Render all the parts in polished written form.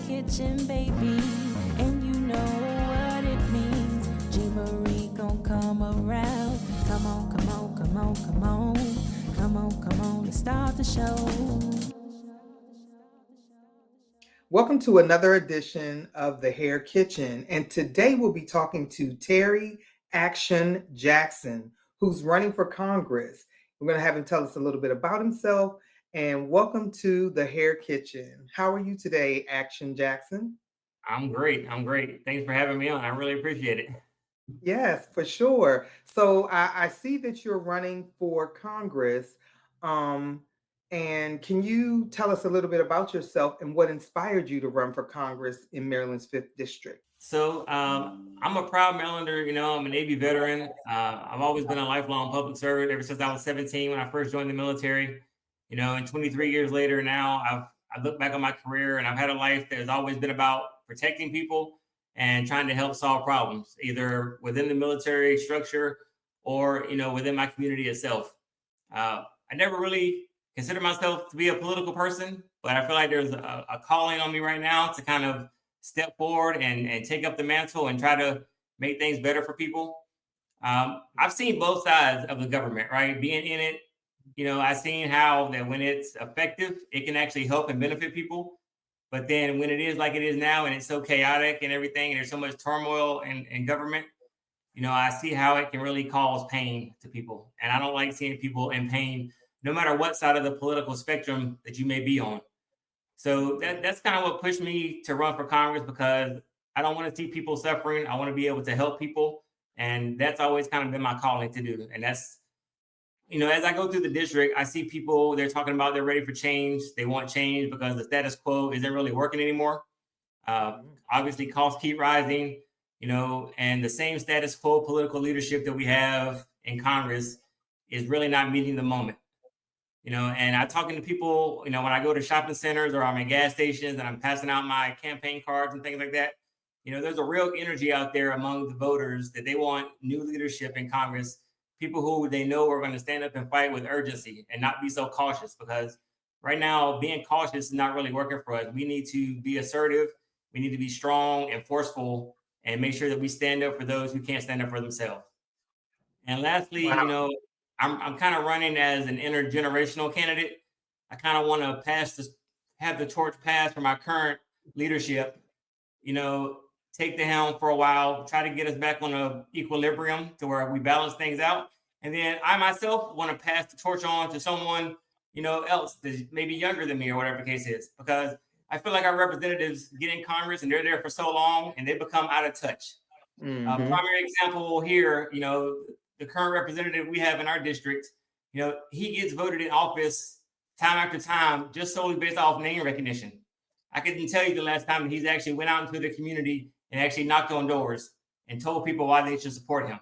kitchen, baby, and you know what it means. G. Marie gon' come around. Come on, come on, come on, come on. Come on, come on, let's start the show. Welcome to another edition of the Hair Kitchen, and today we'll be talking to Terry Action Jackson, who's running for Congress. We're going to have him tell us a little bit about himself, and welcome to the Hair Kitchen. How are you today, Action Jackson? I'm great. Thanks for having me on. I really appreciate it. Yes, for sure. So I see that you're running for Congress. Um, and can you tell us a little bit about yourself and what inspired you to run for Congress in Maryland's 5th District? So I'm a proud Marylander. I'm a Navy veteran. I've always been a lifelong public servant ever since I was 17 when I first joined the military. And 23 years later now, I look back on my career and I've had a life that has always been about protecting people and trying to help solve problems, either within the military structure or within my community itself. I never really consider myself to be a political person, but I feel like there's a calling on me right now to kind of step forward and take up the mantle and try to make things better for people. I've seen both sides of the government, right? Being in it, I've seen how that when it's effective, it can actually help and benefit people. But then when it is like it is now and it's so chaotic and everything, and there's so much turmoil in government, I see how it can really cause pain to people. And I don't like seeing people in pain, no matter what side of the political spectrum that you may be on. So that's kind of what pushed me to run for Congress, because I don't want to see people suffering. I want to be able to help people. And that's always kind of been my calling to do. And that's, as I go through the district, I see people, they're talking about they're ready for change. They want change because the status quo isn't really working anymore. Obviously, costs keep rising, and the same status quo political leadership that we have in Congress is really not meeting the moment. And I'm talking to people, when I go to shopping centers or I'm at gas stations and I'm passing out my campaign cards and things like that, there's a real energy out there among the voters that they want new leadership in Congress, people who they know are going to stand up and fight with urgency and not be so cautious, because right now being cautious is not really working for us. We need to be assertive. We need to be strong and forceful and make sure that we stand up for those who can't stand up for themselves. And lastly, Wow. I'm kind of running as an intergenerational candidate. I kind of want to have the torch passed for my current leadership, take the helm for a while, try to get us back on a equilibrium to where we balance things out. And then I myself want to pass the torch on to someone, else that's maybe younger than me or whatever the case is, because I feel like our representatives get in Congress and they're there for so long and they become out of touch. Primary example here, the current representative we have in our district, he gets voted in office time after time just solely based off name recognition. I couldn't tell you the last time that he's actually went out into the community and actually knocked on doors and told people why they should support him.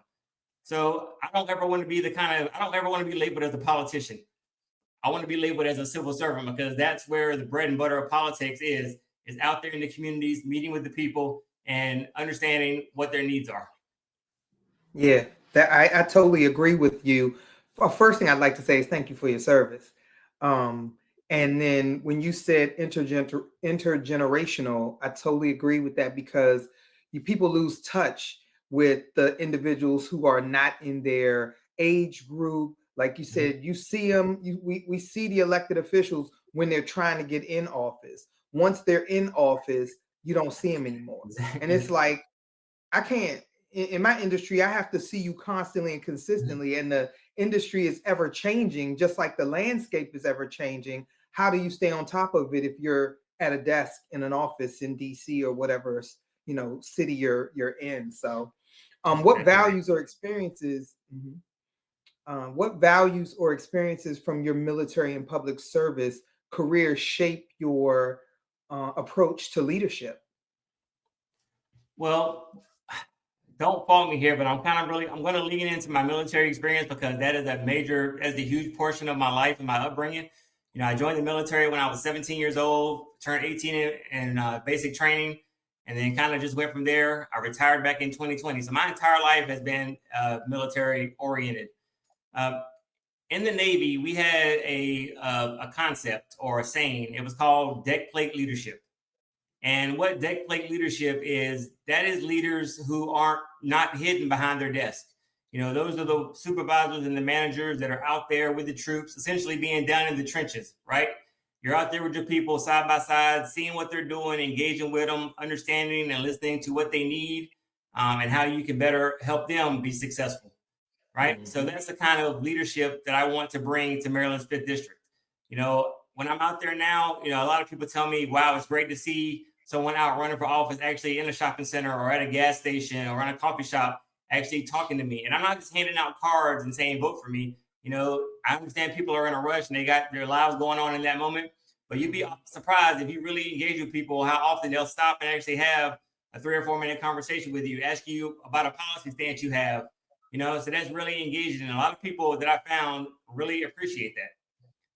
So I don't ever want to be labeled as a politician. I want to be labeled as a civil servant, because that's where the bread and butter of politics is out there in the communities, meeting with the people and understanding what their needs are. Yeah, that I totally agree with you. First thing I'd like to say is thank you for your service. And then when you said intergenerational, I totally agree with that, because people lose touch with the individuals who are not in their age group. Like you said, you see them, we see the elected officials when they're trying to get in office. Once they're in office, you don't see them anymore. And it's like, I can't, in my industry, I have to see you constantly and consistently, and the industry is ever changing, just like the landscape is ever changing. How do you stay on top of it if you're at a desk in an office in DC or whatever, city you're in? So, what values or experiences? What values or experiences from your military and public service career shape your approach to leadership? Well, don't fault me here, but I'm going to lean into my military experience, because that's a huge portion of my life and my upbringing. I joined the military when I was 17 years old, turned 18 in basic training, and then kind of just went from there. I retired back in 2020. So my entire life has been military oriented. In the Navy, we had a concept or a saying. It was called deck plate leadership. And what deck plate leadership is, that is leaders who aren't not hidden behind their desk. Those are the supervisors and the managers that are out there with the troops, essentially being down in the trenches, right? You're out there with your people side by side, seeing what they're doing, engaging with them, understanding and listening to what they need, and how you can better help them be successful, right? Mm-hmm. So that's the kind of leadership that I want to bring to Maryland's 5th District. When I'm out there now, a lot of people tell me, wow, it's great to see someone out running for office actually in a shopping center or at a gas station or in a coffee shop actually talking to me. And I'm not just handing out cards and saying, vote for me. I understand people are in a rush and they got their lives going on in that moment, but you'd be surprised if you really engage with people, how often they'll stop and actually have a 3 or 4 minute conversation with you, ask you about a policy stance you have, so that's really engaging. And a lot of people that I found really appreciate that.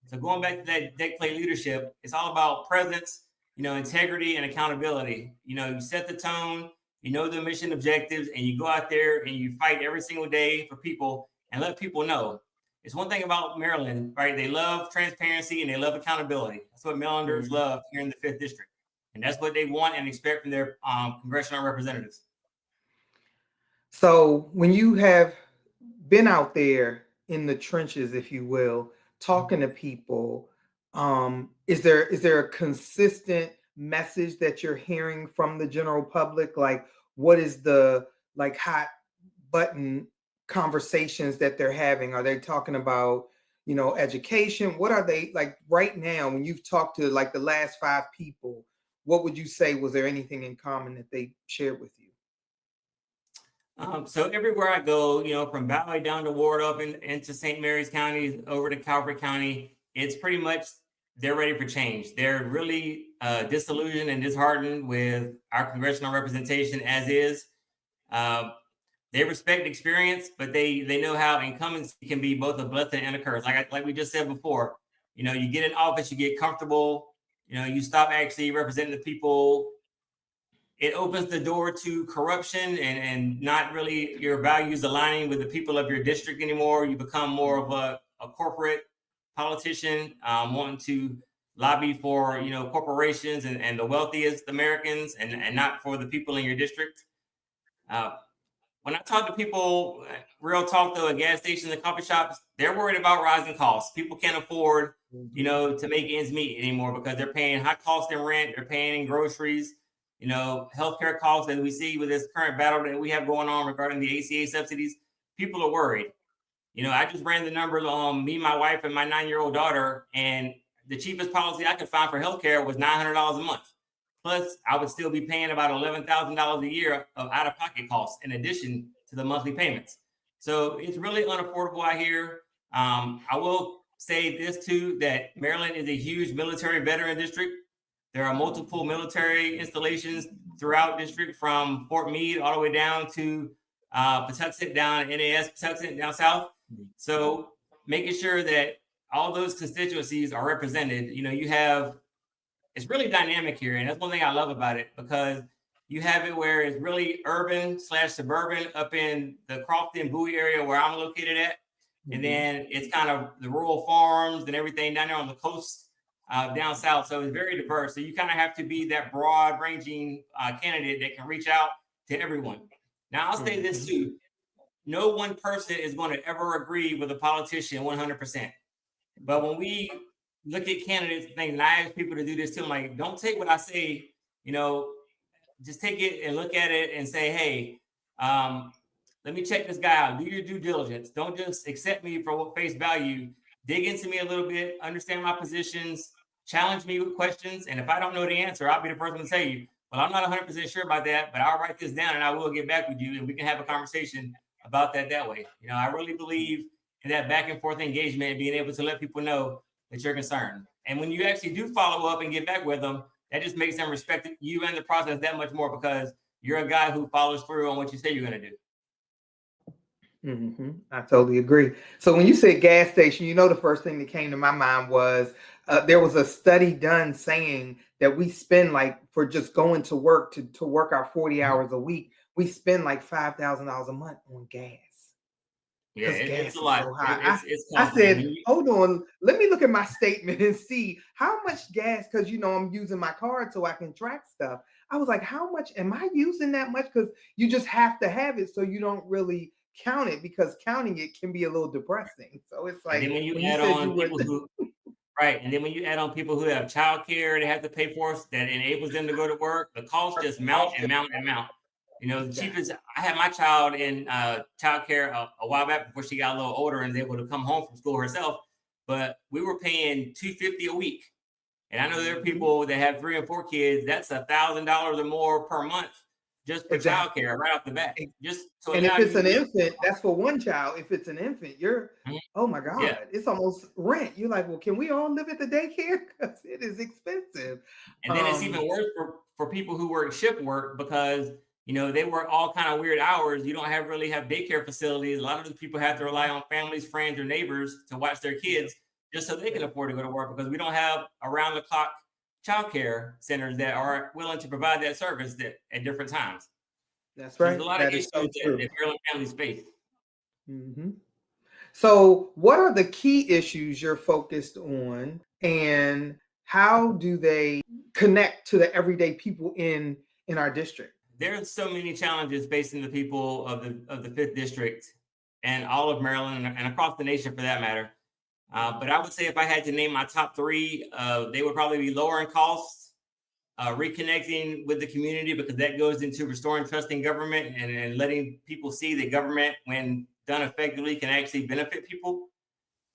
So going back to that deck plate leadership, it's all about presence, integrity and accountability. You set the tone, the mission objectives, and you go out there and you fight every single day for people and let people know. It's one thing about Maryland, right? They love transparency and they love accountability. That's what Marylanders love here in the 5th District. And that's what they want and expect from their congressional representatives. So when you have been out there in the trenches, if you will, talking to people, is there a consistent message that you're hearing from the general public? Like, what is the hot button conversations that they're having? Are they talking about education? What are they like right now? When you've talked to the last 5 people, what would you say? Was there anything in common that they shared with you? So everywhere I go, from Valley down to Waldorf into St. Mary's County, over to Calvert County, it's pretty much they're ready for change. They're really disillusioned and disheartened with our congressional representation as is. They respect experience, but they know how incumbency can be both a blessing and a curse. Like we just said before, you get in office, you get comfortable, you stop actually representing the people. It opens the door to corruption and not really your values aligning with the people of your district anymore. You become more of a corporate politician, wanting to lobby for corporations and the wealthiest Americans and not for the people in your district. When I talk to people, real talk though, at gas stations and coffee shops, they're worried about rising costs. People can't afford, to make ends meet anymore because they're paying high cost in rent, they're paying in groceries, healthcare costs, as we see with this current battle that we have going on regarding the ACA subsidies. People are worried. I just ran the numbers on me, my wife, and my 9-year-old daughter, and the cheapest policy I could find for healthcare was $900 a month. Plus, I would still be paying about $11,000 a year of out-of-pocket costs in addition to the monthly payments. So it's really unaffordable out here. I will say this too, that Maryland is a huge military veteran district. There are multiple military installations throughout district, from Fort Meade all the way down to Patuxent, down NAS Patuxent down south. So making sure that all those constituencies are represented. It's really dynamic here. And that's one thing I love about it, because you have it where it's really urban/suburban up in the Crofton Bowie area where I'm located at. And then it's kind of the rural farms and everything down there on the coast down south. So it's very diverse. So you kind of have to be that broad ranging candidate that can reach out to everyone. Now, I'll say this too. No one person is going to ever agree with a politician 100%. But when we look at candidates and things, and I ask people to do this too, I'm like, don't take what I say, just take it and look at it and say, hey, let me check this guy out. Do your due diligence. Don't just accept me for face value. Dig into me a little bit, understand my positions, challenge me with questions. And if I don't know the answer, I'll be the person to tell you, well, I'm not 100% sure about that, but I'll write this down and I will get back with you and we can have a conversation about that way. I really believe in that back and forth engagement and being able to let people know that you're concerned. And when you actually do follow up and get back with them, that just makes them respect you and the process that much more, because you're a guy who follows through on what you say you're going to do. I totally agree. So when you said gas station, the first thing that came to my mind was there was a study done saying that we spend, for just going to work to work our 40 hours a week, we spend $5,000 a month on gas. Yeah, because it's gas a is lot. so high. It's I costly. said, hold on, let me look at my statement and see how much gas, because I'm using my card so I can track stuff. I was like, how much am I using that much? Because you just have to have it so you don't really count it, because counting it can be a little depressing. So it's And then like when you when you add said you on were people who right, and then when you add on people who have childcare they have to pay for that enables them to go to work, the costs just mount and mount and mount. The cheapest, I had my child in childcare a while back before she got a little older and was able to come home from school herself, but we were paying $250 a week. And I know there are people that have 3 and 4 kids, that's $1,000 or more per month just for exactly. childcare right off the bat. Just so And if now it's an you infant, that's for one child. If it's an infant, Mhm. oh my Yeah. God, it's almost rent. You're like, well, can we all live at the daycare? Because it is expensive. And then it's even worse for people who work shift work because they work all kind of weird hours. You don't really have daycare facilities. A lot of those people have to rely on families, friends, or neighbors to watch their kids just so they can afford to go to work because we don't have around the clock childcare centers that are willing to provide that service at different times. That's So there's right. a lot of That is issues so true. that Maryland families face. Mhm. So, what are the key issues you're focused on, and how do they connect to the everyday people in our district? There's so many challenges facing the people of the fifth district and all of Maryland and across the nation for that matter. But I would say if I had to name my top three, they would probably be lowering costs, reconnecting with the community because that goes into restoring trust in government and letting people see that government, when done effectively, can actually benefit people,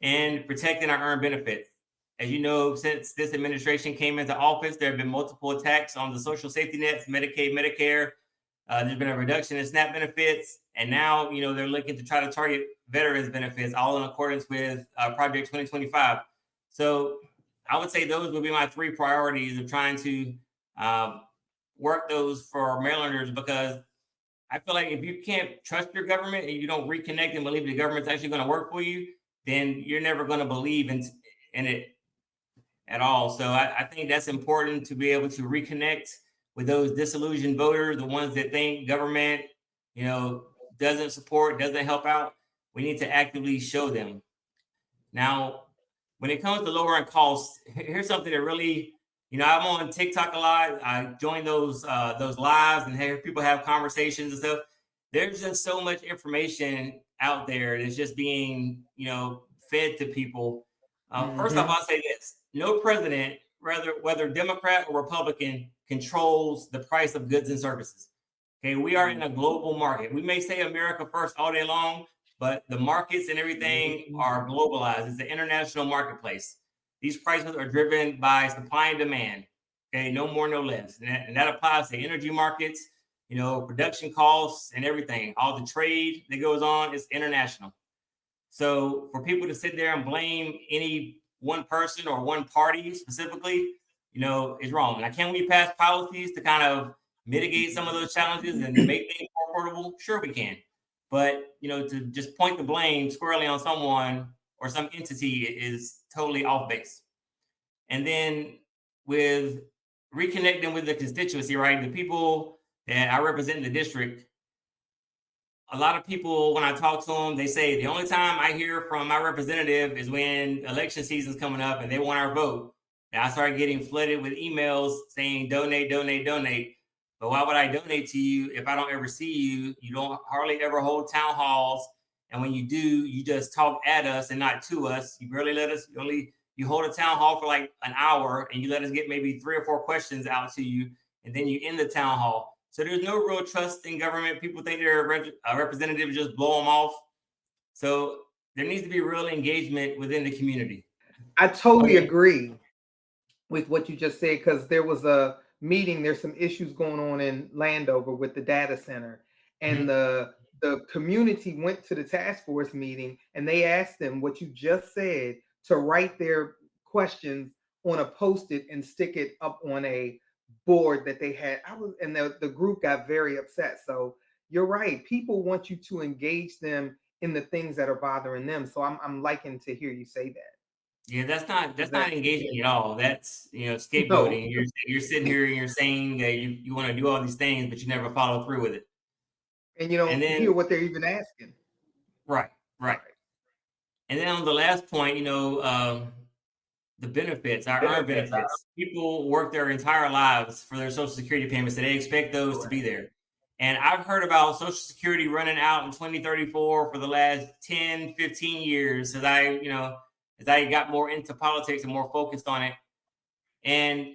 and protecting our earned benefits. As you know, since this administration came into office, there have been multiple attacks on the social safety nets, Medicaid, Medicare. There's been a reduction in SNAP benefits, and now they're looking to try to target veterans benefits, all in accordance with Project 2025. So I would say those would be my three priorities of trying to work those for Marylanders, because I feel like if you can't trust your government and you don't reconnect and believe the government's actually going to work for you, then you're never going to believe in it at all. So I think that's important to be able to reconnect with those disillusioned voters, the ones that think government, doesn't support, doesn't help out. We need to actively show them. Now, when it comes to lowering costs, here's something that really, I'm on TikTok a lot. I join those lives and hear people have conversations and stuff. There's just so much information out there that's just being, fed to people. First off, I'll say this: no president, whether Democrat or Republican, controls the price of goods and services. Okay, we are in a global market. We may say America first all day long, but the markets and everything are globalized. It's an international marketplace. These prices are driven by supply and demand. Okay, no more, no less. And that applies to energy markets, production costs and everything. All the trade that goes on is international. So for people to sit there and blame any one person or one party specifically, is wrong. Now, can we pass policies to kind of mitigate some of those challenges and make things more affordable? Sure, we can. But to just point the blame squarely on someone or some entity is totally off base. And then with reconnecting with the constituency, right? The people that I represent in the district, a lot of people, when I talk to them, they say the only time I hear from my representative is when election season's coming up and they want our vote. And I started getting flooded with emails saying donate, donate, donate. But why would I donate to you if I don't ever see you? You don't hardly ever hold town halls. And when you do, you just talk at us and not to us. You barely let us, you hold a town hall for like an hour and you let us get maybe 3 or 4 questions out to you. And then you end the town hall. So there's no real trust in government. People think their representatives just blow them off. So there needs to be real engagement within the community. I totally agree with what you just said, because there was a meeting. There's some issues going on in Landover with the data center, and the community went to the task force meeting and they asked them what you just said, to write their questions on a post-it and stick it up on a board that they had. And the group got very upset. So you're right. People want you to engage them in the things that are bothering them. So I'm liking to hear you say that. Yeah, that's not engagement at all. That's No. scapegoating. You're sitting here and you're saying that you want to do all these things, but you never follow through with it. And you don't And then hear what they're even asking. right. Right. And then on the last point, the benefits, our earned benefits. People work their entire lives for their Social Security payments, so they expect those to be there. And I've heard about Social Security running out in 2034 for the last 10, 15 years as I got more into politics and more focused on it. And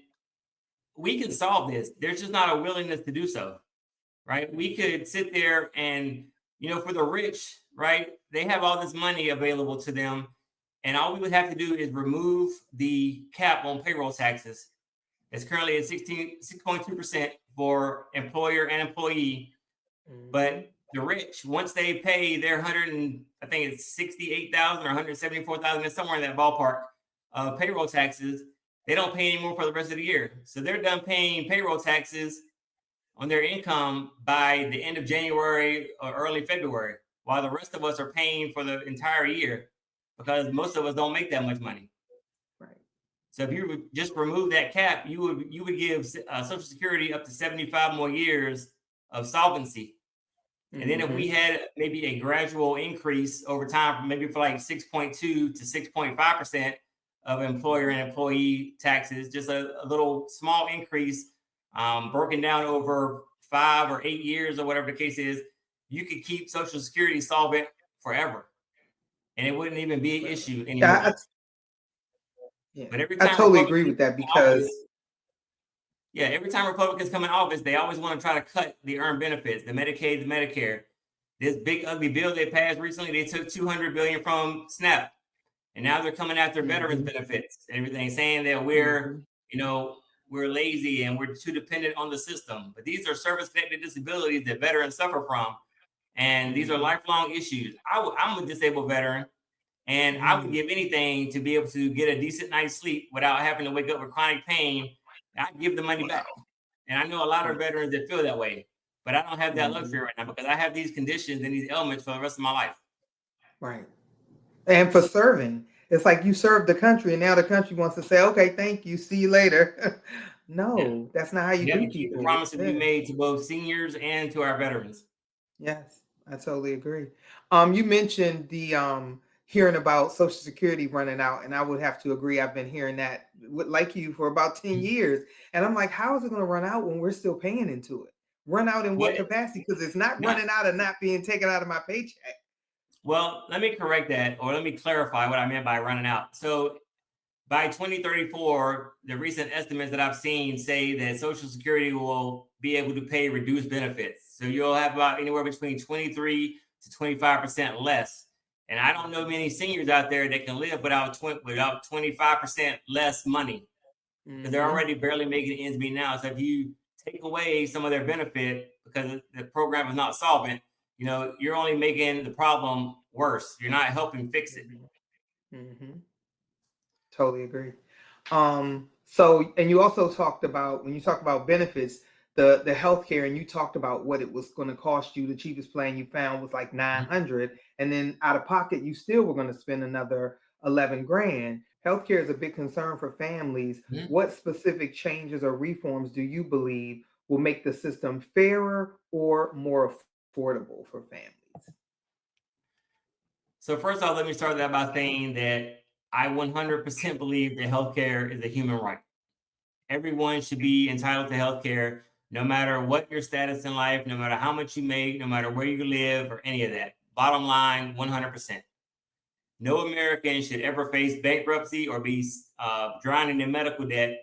we can solve this. There's just not a willingness to do so, right? We could sit there and, for the rich, right? They have all this money available to them. And all we would have to do is remove the cap on payroll taxes. It's currently at 6.2% for employer and employee. But the rich, once they pay their I think it's 68,000 or 174,000, it's somewhere in that ballpark of payroll taxes, they don't pay anymore for the rest of the year. So they're done paying payroll taxes on their income by the end of January or early February, while the rest of us are paying for the entire year because most of us don't make that much money. Right. So if you would just remove that cap, you would give Social Security up to 75 more years of solvency. And then if we had maybe a gradual increase over time, maybe for like 6.2 to 6.5% of employer and employee taxes, just a little small increase, broken down over 5 or 8 years or whatever the case is, you could keep Social Security solvent forever. And it wouldn't even be an issue anymore. But every time I totally agree with that because every time Republicans come in office, they always want to try to cut the earned benefits, the Medicaid, the Medicare. This big ugly bill they passed recently, they took $200 billion from SNAP, and now they're coming after veterans benefits and everything, saying that we're lazy and we're too dependent on the system. But these are service-connected disabilities that veterans suffer from, and these are lifelong issues. I'm a disabled veteran, and I would give anything to be able to get a decent night's sleep without having to wake up with chronic pain. I'd give the money back. And I know a lot of veterans that feel that way, but I don't have that luxury right now because I have these conditions and these ailments for the rest of my life. Right. And for serving, it's like you served the country and now the country wants to say, okay, thank you, see you later. No, that's not how you do keep people. the promises we made to both seniors and to our veterans. Yes, I totally agree. You mentioned the hearing about Social Security running out, and I would have to agree. I've been hearing that like you for about 10 years. And I'm like, how is it going to run out when we're still paying into it? Run out in what capacity? Because it's not running out and not being taken out of my paycheck. Well, let me correct that, or let me clarify what I meant by running out. So by 2034, the recent estimates that I've seen say that Social Security will be able to pay reduced benefits. So you'll have about anywhere between 23 to 25% less. And I don't know many seniors out there that can live without 25% less money because they're already barely making ends meet now. So if you take away some of their benefit because the program is not solvent, you're only making the problem worse. You're not helping fix it. Totally agree. So, and you also talked about, when you talk about benefits, the healthcare, and you talked about what it was going to cost you. The cheapest plan you found was like $900, and then out of pocket, you still were going to spend another 11 grand. Healthcare is a big concern for families. What specific changes or reforms do you believe will make the system fairer or more affordable for families? So first off, let me start that by saying that I 100% believe that healthcare is a human right. Everyone should be entitled to healthcare, no matter what your status in life, no matter how much you make, no matter where you live, or any of that. Bottom line, 100%. No American should ever face bankruptcy or be drowning in medical debt,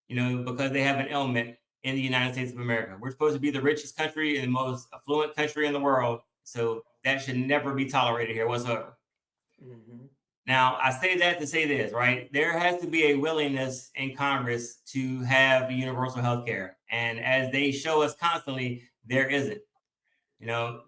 because they have an ailment in the United States of America. We're supposed to be the richest country and the most affluent country in the world. So that should never be tolerated here whatsoever. Now, I say that to say this, right? There has to be a willingness in Congress to have universal health care. And as they show us constantly, there isn't.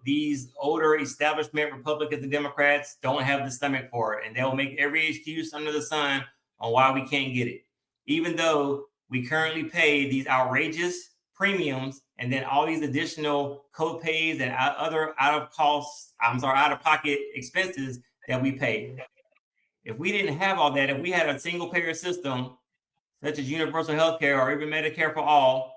These older establishment Republicans and Democrats don't have the stomach for it. And they'll make every excuse under the sun on why we can't get it. Even though we currently pay these outrageous premiums and then all these additional co-pays and other out-of-pocket expenses that we pay. If we didn't have all that, if we had a single payer system, such as universal health care or even Medicare for all,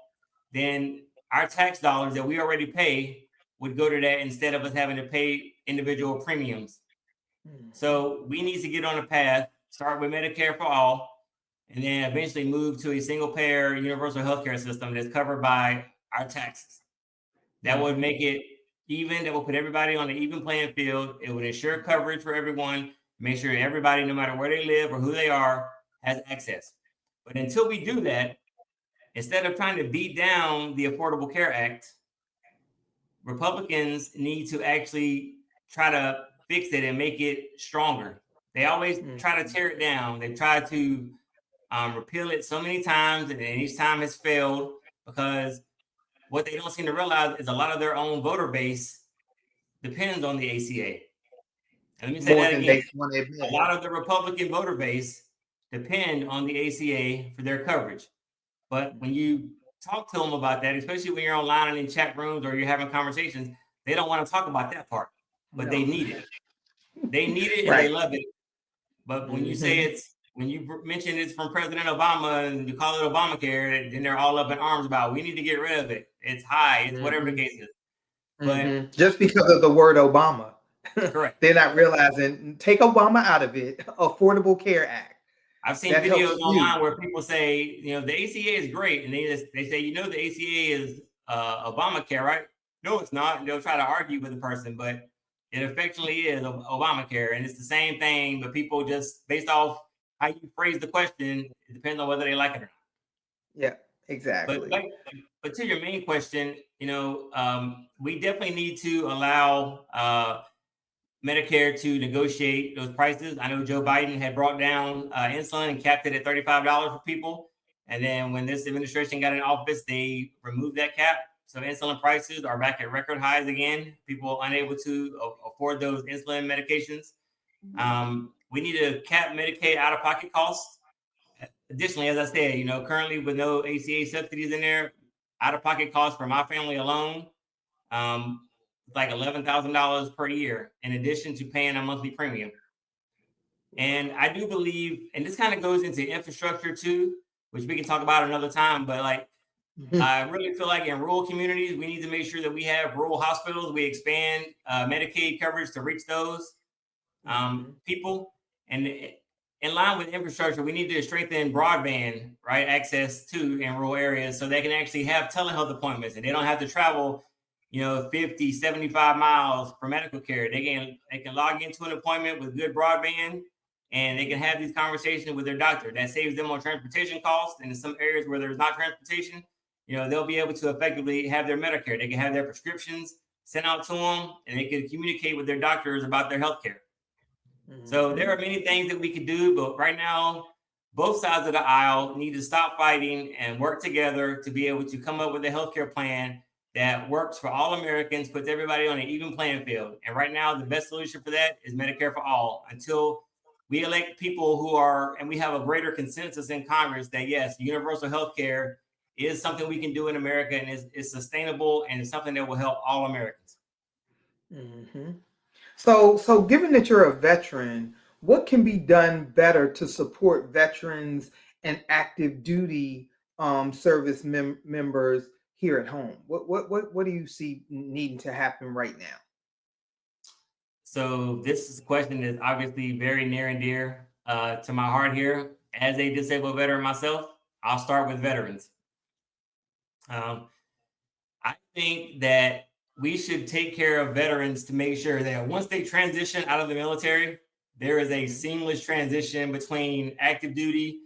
then our tax dollars that we already pay would go to that instead of us having to pay individual premiums. So we need to get on a path, start with Medicare for all, and then eventually move to a single payer universal healthcare system that's covered by our taxes. That would make it even, that will put everybody on an even playing field. It would ensure coverage for everyone, make sure everybody, no matter where they live or who they are, has access. But until we do that, instead of trying to beat down the Affordable Care Act, Republicans need to actually try to fix it and make it stronger. They always try to tear it down. They've tried to repeal it so many times, and each time has failed, because what they don't seem to realize is a lot of their own voter base depends on the ACA. And let me say More that than again. they want to admit. A lot of the Republican voter base depend on the ACA for their coverage. But when you talk to them about that, especially when you're online and in chat rooms or you're having conversations, they don't want to talk about that part, but they need it. They need it and Right. they love it. But when you say when you mention it's from President Obama and you call it Obamacare, then they're all up in arms about, we need to get rid of it. It's high, it's whatever the case is. But just because of the word Obama, correct. They're not realizing, take Obama out of it. Affordable Care Act. I've seen videos online where people say, the ACA is great, and they say, the ACA is Obamacare, right? No, it's not. And they'll try to argue with the person, but it effectively is Obamacare, and it's the same thing. But people just, based off how you phrase the question, it depends on whether they like it or not. Yeah, exactly. But to your main question, we definitely need to allow Medicare to negotiate those prices. I know Joe Biden had brought down insulin and capped it at $35 for people. And then when this administration got in office, they removed that cap. So insulin prices are back at record highs again. People unable to afford those insulin medications. We need to cap Medicaid out-of-pocket costs. Additionally, as I said, currently with no ACA subsidies in there, out-of-pocket costs for my family alone, like $11,000 per year, in addition to paying a monthly premium. And I do believe, and this kind of goes into infrastructure too, which we can talk about another time, but I really feel like in rural communities, we need to make sure that we have rural hospitals. We expand Medicaid coverage to reach those people. And in line with infrastructure, we need to strengthen broadband, right, access to in rural areas, so they can actually have telehealth appointments and they don't have to travel 50, 75 miles for medical care. They can log into an appointment with good broadband, and they can have these conversations with their doctor. That saves them on transportation costs. And in some areas where there's not transportation, they'll be able to effectively have their Medicare. They can have their prescriptions sent out to them, and they can communicate with their doctors about their health care. So there are many things that we could do, but right now, both sides of the aisle need to stop fighting and work together to be able to come up with a healthcare plan that works for all Americans, puts everybody on an even playing field. And right now, the best solution for that is Medicare for all, until we elect people who are, and we have a greater consensus in Congress that yes, universal health care is something we can do in America, and it's sustainable, and it's something that will help all Americans. So given that you're a veteran, what can be done better to support veterans and active duty service members here at home? What do you see needing to happen right now? So this is a question that's obviously very near and dear to my heart here. As a disabled veteran myself, I'll start with veterans. I think that we should take care of veterans to make sure that once they transition out of the military, there is a seamless transition between active duty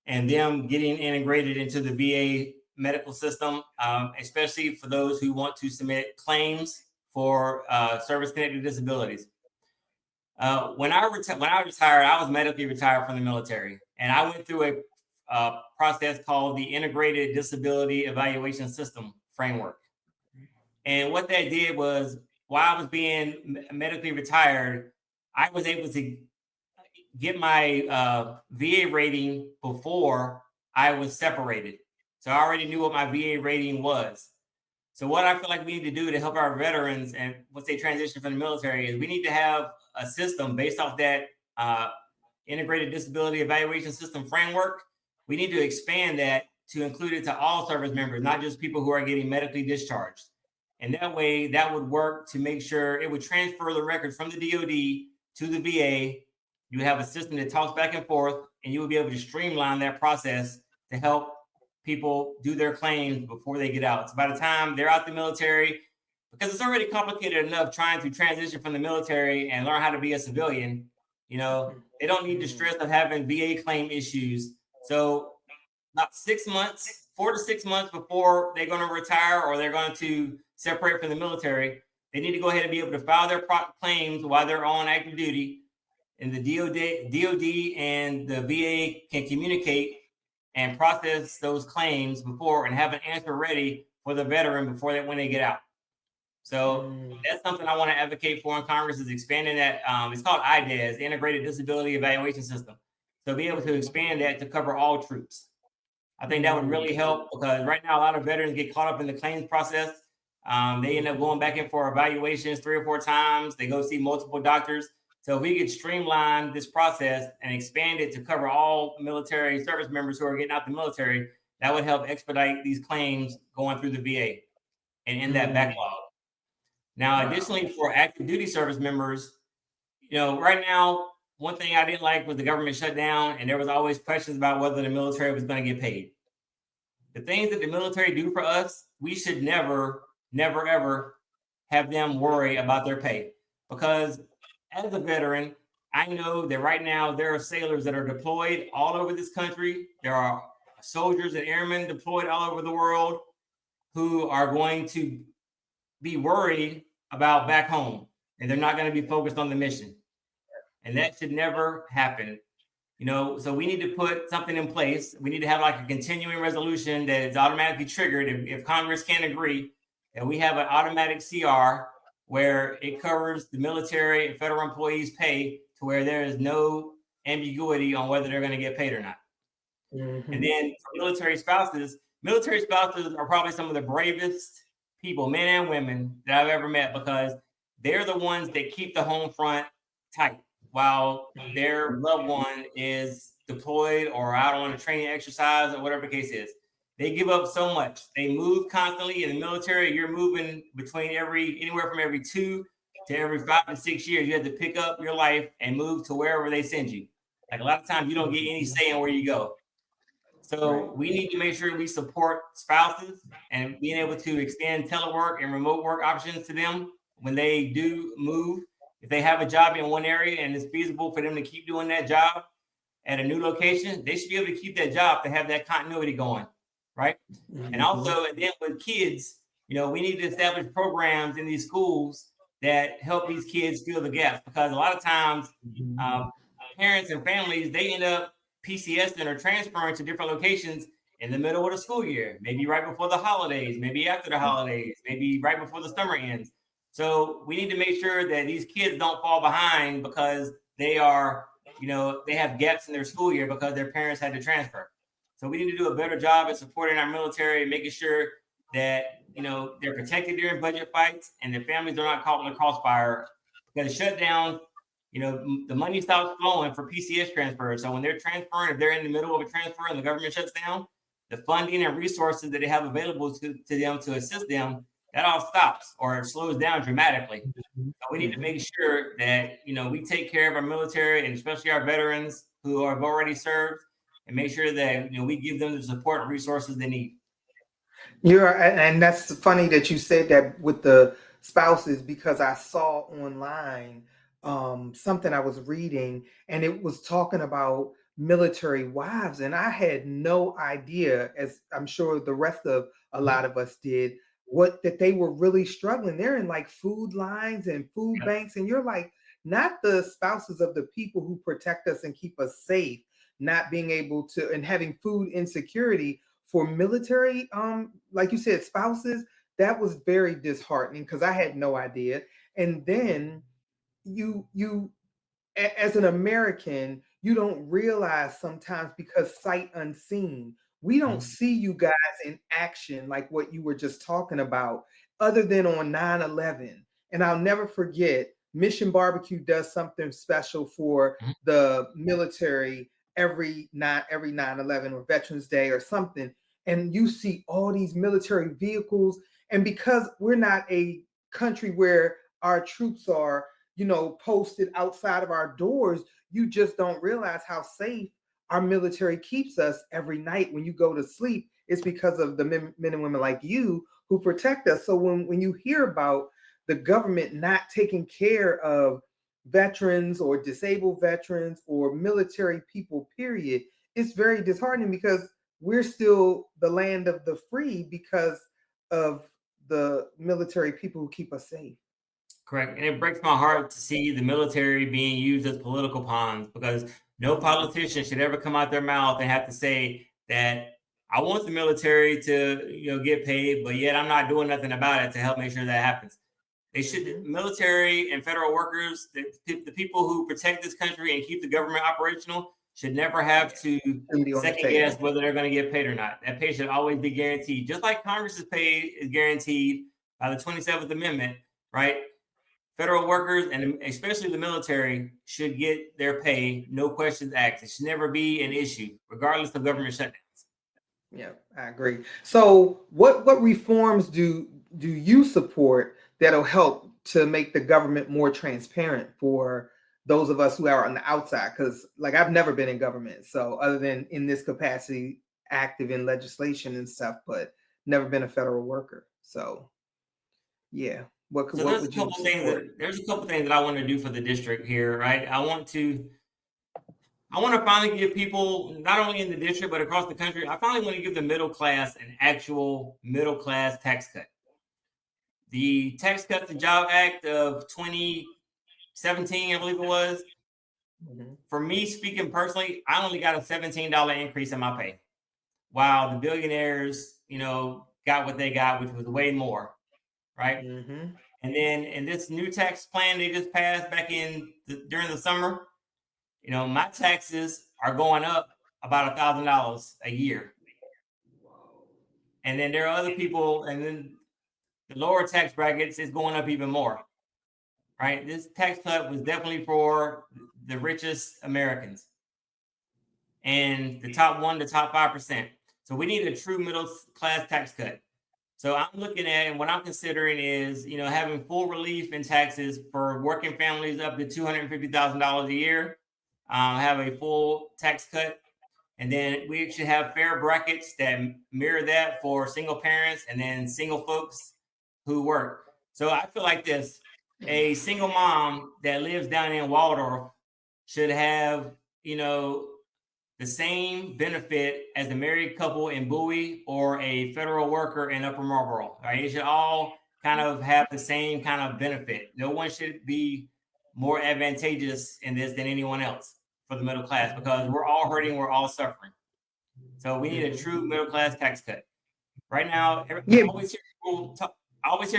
and them getting integrated into the VA medical system, especially for those who want to submit claims for service-connected disabilities. When I retired, I was medically retired from the military, and I went through a process called the Integrated Disability Evaluation System Framework. And what that did was, while I was being medically retired, I was able to get my VA rating before I was separated. So I already knew what my VA rating was. So what I feel like we need to do to help our veterans, and once they transition from the military, is we need to have a system based off that Integrated Disability Evaluation System framework. We need to expand that to include it to all service members, not just people who are getting medically discharged. And that way, that would work to make sure it would transfer the records from the DoD to the VA. You have a system that talks back and forth, and you will be able to streamline that process to help people do their claims before they get out. So by the time they're out the military, because it's already complicated enough trying to transition from the military and learn how to be a civilian, they don't need the stress of having VA claim issues. So about 6 months, 4 to 6 months before they're going to retire or they're going to separate from the military, they need to go ahead and be able to file their claims while they're on active duty. And the DOD and the VA can communicate and process those claims before and have an answer ready for the veteran before when they get out. So that's something I want to advocate for in Congress, is expanding that. It's called IDES, Integrated Disability Evaluation System. So be able to expand that to cover all troops. I think that would really help, because right now a lot of veterans get caught up in the claims process. They end up going back in for evaluations 3 or 4 times. They go see multiple doctors. So if we could streamline this process and expand it to cover all military service members who are getting out the military, that would help expedite these claims going through the VA and in that backlog. Now, additionally, for active duty service members, right now, one thing I didn't like was the government shutdown, and there was always questions about whether the military was going to get paid. The things that the military do for us, we should never, ever have them worry about their pay, because as a veteran, I know that right now there are sailors that are deployed all over this country. There are soldiers and airmen deployed all over the world who are going to be worried about back home, and they're not going to be focused on the mission. And that should never happen. So we need to put something in place. We need to have like a continuing resolution that is automatically triggered if Congress can't agree, and we have an automatic CR where it covers the military and federal employees' pay to where there is no ambiguity on whether they're going to get paid or not. And then for military spouses are probably some of the bravest people, men and women, that I've ever met, because they're the ones that keep the home front tight while their loved one is deployed or out on a training exercise or whatever the case is. They give up so much. They move constantly. In the military, you're moving between anywhere from every 2 to every 5 to 6 years. You have to pick up your life and move to wherever they send you. Like, a lot of times you don't get any say in where you go. So we need to make sure we support spouses and being able to extend telework and remote work options to them when they do move. If they have a job in one area and it's feasible for them to keep doing that job at a new location, they should be able to keep that job to have that continuity going, right? And also, and then with kids, we need to establish programs in these schools that help these kids fill the gaps, because a lot of times parents and families, they end up PCSing or transferring to different locations in the middle of the school year, maybe right before the holidays, maybe after the holidays, maybe right before the summer ends. So we need to make sure that these kids don't fall behind because they are, they have gaps in their school year because their parents had to transfer. So we need to do a better job at supporting our military, making sure that, they're protected during budget fights and their families are not caught in the crossfire, because shutdowns, the money stops flowing for PCS transfers. So when they're transferring, if they're in the middle of a transfer and the government shuts down, the funding and resources that they have available to them to assist them, that all stops or it slows down dramatically. So we need to make sure that, we take care of our military and especially our veterans who have already served, and make sure that, we give them the support and resources they need. And that's funny that you said that with the spouses, because I saw online something I was reading, and it was talking about military wives, and I had no idea, as I'm sure the rest of a lot of us did, that they were really struggling. They're in like food lines and food banks, and you're like, not the spouses of the people who protect us and keep us safe, not being able to, and having food insecurity for military, like you said, spouses. That was very disheartening because I had no idea. And then you as an American, you don't realize sometimes, because sight unseen, we don't see you guys in action like what you were just talking about, other than on 9/11. And I'll never forget, Mission Barbecue does something special for the military every 9/11 or Veterans Day or something. And you see all these military vehicles. And because we're not a country where our troops are posted outside of our doors, you just don't realize how safe our military keeps us every night when you go to sleep. It's because of the men and women like you who protect us. So when you hear about the government not taking care of veterans or disabled veterans or military people, period, it's very disheartening, because we're still the land of the free because of the military people who keep us safe. Correct. And it breaks my heart to see the military being used as political pawns, because no politician should ever come out their mouth and have to say that I want the military to, get paid, but yet I'm not doing nothing about it to help make sure that happens. They should, military and federal workers, the people who protect this country and keep the government operational, should never have to second guess whether they're going to get paid or not. That pay should always be guaranteed, just like Congress's pay is guaranteed by the 27th Amendment, right? Federal workers, and especially the military, should get their pay, no questions asked. It should never be an issue, regardless of government shutdowns. Yeah, I agree. So what reforms do you support that'll help to make the government more transparent for those of us who are on the outside? Because I've never been in government, so other than in this capacity, active in legislation and stuff, but never been a federal worker. So yeah, what would you support? There's a couple things that I want to do for the district here, right? I want to finally give people, not only in the district, but across the country, I finally want to give the middle class an actual middle class tax cut. The Tax Cuts and Job Act of 2017, I believe it was. For me, speaking personally, I only got a $17 increase in my pay, while the billionaires, got what they got, which was way more, right? And then in this new tax plan they just passed back during the summer, my taxes are going up about $1,000 a year. And then there are other people, and then the lower tax brackets is going up even more, right? This tax cut was definitely for the richest Americans and the top 5%. So we need a true middle class tax cut. So I'm looking at, and what I'm considering is, having full relief in taxes for working families up to $250,000 a year, have a full tax cut. And then we should have fair brackets that mirror that for single parents and then single folks who work. So I feel like this: a single mom that lives down in Waldorf should have, the same benefit as a married couple in Bowie or a federal worker in Upper Marlboro. Right? It should all kind of have the same kind of benefit. No one should be more advantageous in this than anyone else for the middle class, because we're all hurting, we're all suffering. So we need a true middle class tax cut. Right now, I always hear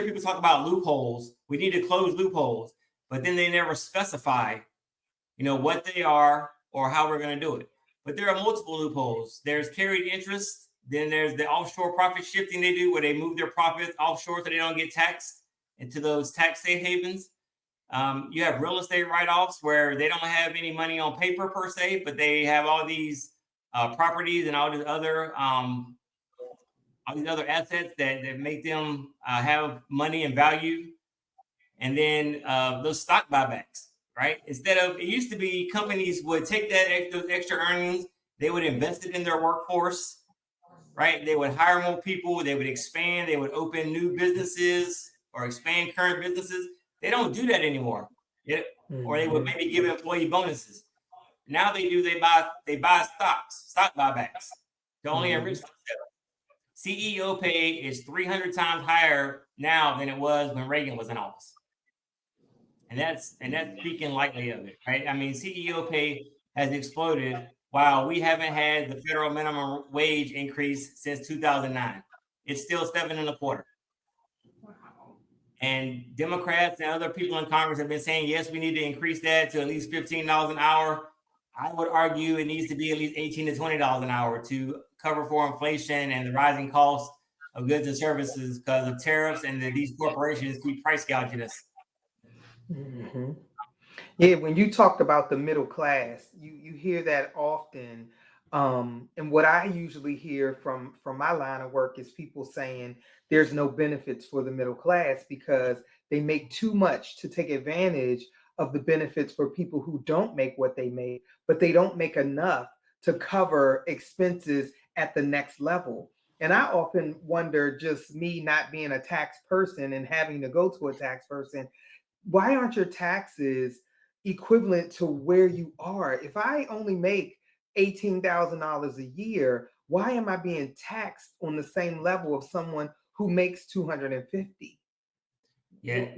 people talk about loopholes. We need to close loopholes, but then they never specify, what they are or how we're going to do it. But there are multiple loopholes. There's carried interest. Then there's the offshore profit shifting they do, where they move their profits offshore so they don't get taxed into those tax safe havens. You have real estate write-offs where they don't have any money on paper per se, but they have all these properties and all these other assets that make them have money and value. And then those stock buybacks, right? Instead of, it used to be companies would take those extra earnings, they would invest it in their workforce, right? They would hire more people, they would expand, they would open new businesses or expand current businesses. They don't do that anymore. Or they would maybe give employee bonuses. Now they buy stock buybacks to only enrich themselves. CEO pay is 300 times higher now than it was when Reagan was in office. And that's speaking lightly of it, right? I mean, CEO pay has exploded while we haven't had the federal minimum wage increase since 2009. It's still 7.25%. And Democrats and other people in Congress have been saying, yes, we need to increase that to at least $15 an hour. I would argue it needs to be at least $18 to $20 an hour to cover for inflation and the rising cost of goods and services because of tariffs, and these corporations keep price gouging us. Yeah, when you talked about the middle class, you hear that often. And what I usually hear from my line of work is people saying there's no benefits for the middle class because they make too much to take advantage of the benefits for people who don't make what they make, but they don't make enough to cover expenses at the next level. And I often wonder, just me not being a tax person and having to go to a tax person, why aren't your taxes equivalent to where you are? If I only make $18,000 a year, why am I being taxed on the same level of someone who makes 250? Yeah.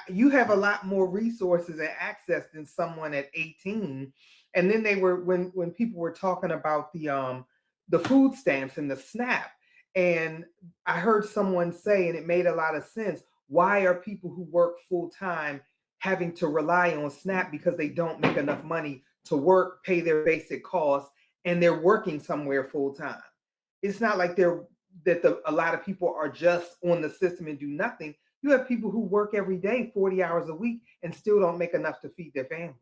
You have a lot more resources and access than someone at 18. And then they were, when people were talking about the food stamps and the SNAP, and I heard someone say, and it made a lot of sense, why are people who work full time having to rely on SNAP? Because they don't make enough money to work, pay their basic costs, and they're working somewhere full time. It's not like a lot of people are just on the system and do nothing. You have people who work every day, 40 hours a week, and still don't make enough to feed their families.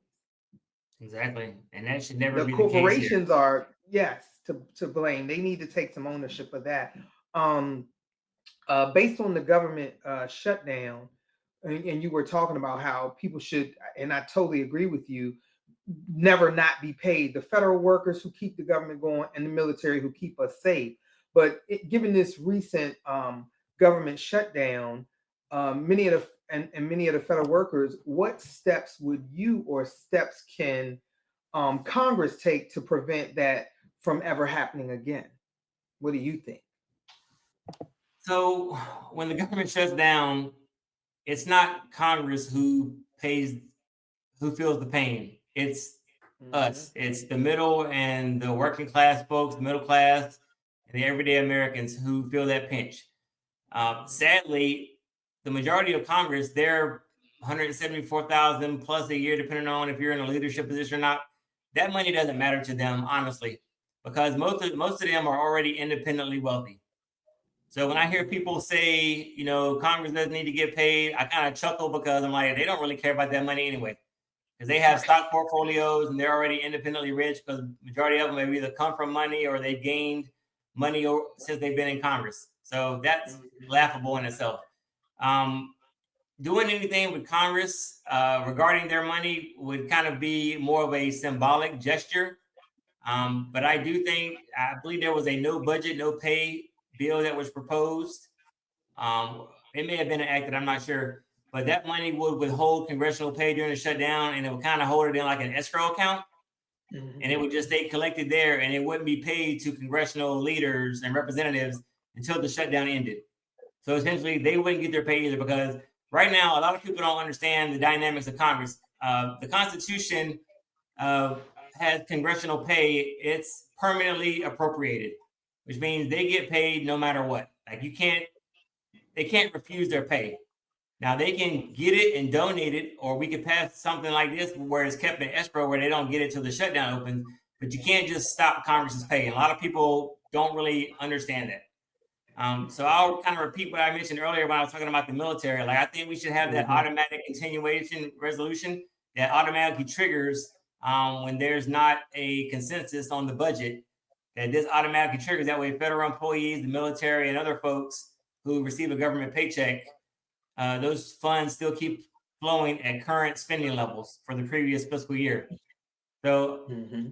Exactly. And that should never The be the case here. corporations are, yes, to blame. They need to take some ownership of that. Based on the government shutdown, and you were talking about how people should, and I totally agree with you, never not be paid. The federal workers who keep the government going and the military who keep us safe. But given this recent government shutdown, many of the federal workers, what steps would you or steps can Congress take to prevent that from ever happening again? What do you think? So when the government shuts down, it's not Congress who feels the pain. It's us. It's the middle and the working class folks, the middle class, and the everyday Americans who feel that pinch. Sadly, the majority of Congress, they're 174,000 plus a year, depending on if you're in a leadership position or not. That money doesn't matter to them, honestly, because most of them are already independently wealthy. So when I hear people say, Congress doesn't need to get paid, I kind of chuckle because I'm like, they don't really care about that money anyway, because they have stock portfolios and they're already independently rich, because the majority of them have either come from money or they've gained money since they've been in Congress. So that's laughable in itself. Doing anything with Congress regarding their money would kind of be more of a symbolic gesture. But I believe there was a no budget, no pay bill that was proposed. It may have been enacted, I'm not sure, but that money would withhold congressional pay during the shutdown, and it would kind of hold it in like an escrow account, and it would just stay collected there, and it wouldn't be paid to congressional leaders and representatives until the shutdown ended. So essentially, they wouldn't get their pay either, because right now, a lot of people don't understand the dynamics of Congress. The Constitution has congressional pay. It's permanently appropriated, which means they get paid no matter what. Like they can't refuse their pay. Now they can get it and donate it, or we could pass something like this where it's kept in escrow where they don't get it till the shutdown opens, but you can't just stop Congress's pay. And a lot of people don't really understand that. So I'll kind of repeat what I mentioned earlier when I was talking about the military. Like, I think we should have that automatic continuation resolution that automatically triggers when there's not a consensus on the budget, that this automatically triggers. That way federal employees, the military, and other folks who receive a government paycheck, those funds still keep flowing at current spending levels for the previous fiscal year. So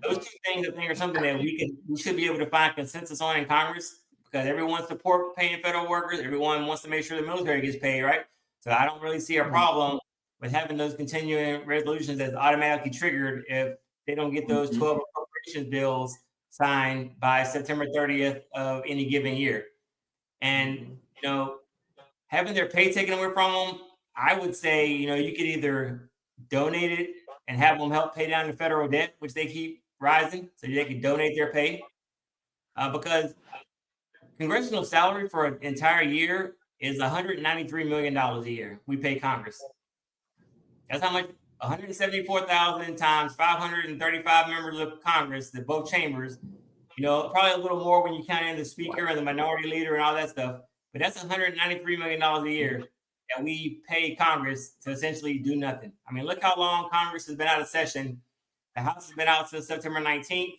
those two things, I think, are something that we should be able to find consensus on in Congress, because everyone supports paying federal workers. Everyone wants to make sure the military gets paid, right? So I don't really see a problem with having those continuing resolutions that's automatically triggered if they don't get those 12 appropriations bills signed by September 30th of any given year. And, having their pay taken away from them, I would say, you could either donate it and have them help pay down the federal debt, which they keep rising, so they can donate their pay. Because congressional salary for an entire year is $193 million a year. We pay Congress. That's how much. 174,000 times 535 members of Congress, the both chambers. Probably a little more when you count in the speaker and the minority leader and all that stuff. But that's $193 million a year that we pay Congress to essentially do nothing. I mean, look how long Congress has been out of session. The House has been out since September 19th.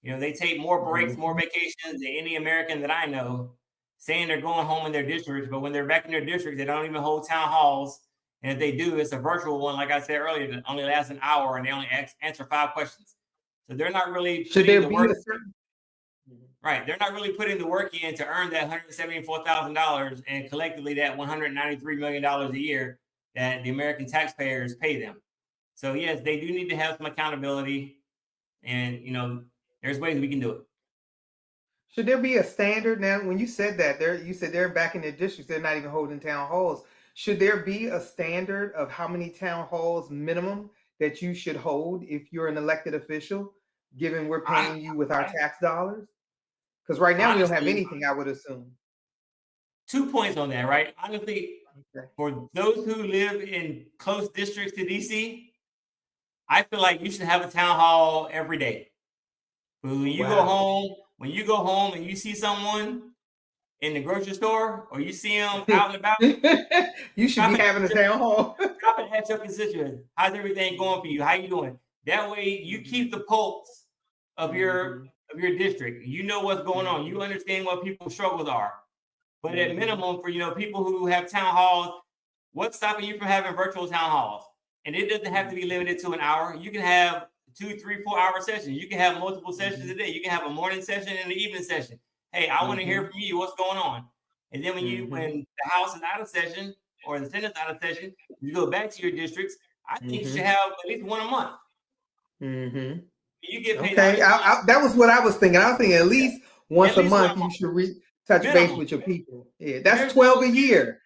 They take more breaks, more vacations than any American that I know, saying they're going home in their districts. But when they're back in their districts, they don't even hold town halls. And if they do, it's a virtual one, like I said earlier, that only lasts an hour and they only answer 5 questions. So they're not really Should putting there the be work. a certain? Right. They're not really putting the work in to earn that $174,000 and collectively that $193 million a year that the American taxpayers pay them. So yes, they do need to have some accountability, and there's ways we can do it. Should there be a standard now? When you said that, you said they're back in their districts, they're not even holding town halls. Should there be a standard of how many town halls minimum that you should hold if you're an elected official, given we're paying you with our tax dollars? Because right now we don't have anything, I would assume. 2 points on that, right? Honestly, for those who live in close districts to DC, I feel like you should have a town hall every day. When you go home and you see someone in the grocery store or you see them out and about, you should be having a town hall. Stop and ask your constituents, how's everything going for you? How you doing? That way you keep the pulse of your district. You know what's going on. You understand what people's struggles are. But at minimum, for people who have town halls, what's stopping you from having virtual town halls? And it doesn't have to be limited to an hour. You can have 2, 3, 4 hour sessions. You can have multiple sessions a day. You can have a morning session and an evening session. Hey, I want to hear from you. What's going on? And then when the House is out of session or the Senate's out of session, you go back to your districts. I think you should have at least one a month. You get paid. Okay, that was what I was thinking. I was thinking at least once a month you should touch base with your people. Yeah, that's 12 a year.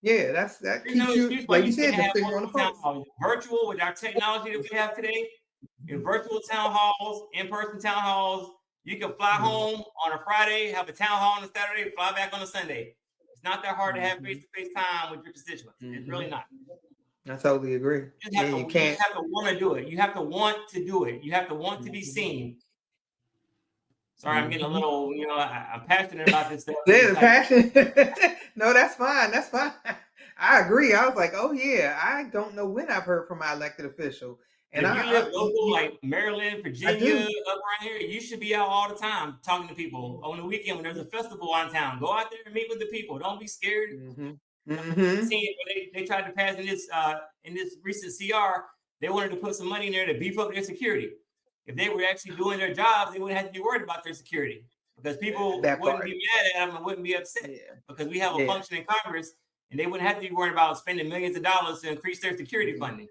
Yeah, that keeps you, like you said, the finger on the pulse. Virtual with our technology that we have today, in virtual town halls, in-person town halls, you can fly home on a Friday, have a town hall on a Saturday, fly back on a Sunday. It's not that hard to have face-to-face time with your constituents. It's really not. I totally agree. You can't. You have to want to do it. You have to want to do it. You have to want to be seen. Sorry, I'm getting a little, I'm passionate about this stuff. Yeah, passion. No, that's fine. That's fine. I agree. I was like, oh yeah, I don't know when I've heard from my elected official. And if you live local, like Maryland, Virginia, up around here, you should be out all the time talking to people. On the weekend when there's a festival on town, go out there and meet with the people. Don't be scared. They tried to pass in this recent CR. They wanted to put some money in there to beef up their security. If they were actually doing their jobs, they wouldn't have to be worried about their security because people wouldn't be mad at them and wouldn't be upset because we have a function in Congress and they wouldn't have to be worried about spending millions of dollars to increase their security funding.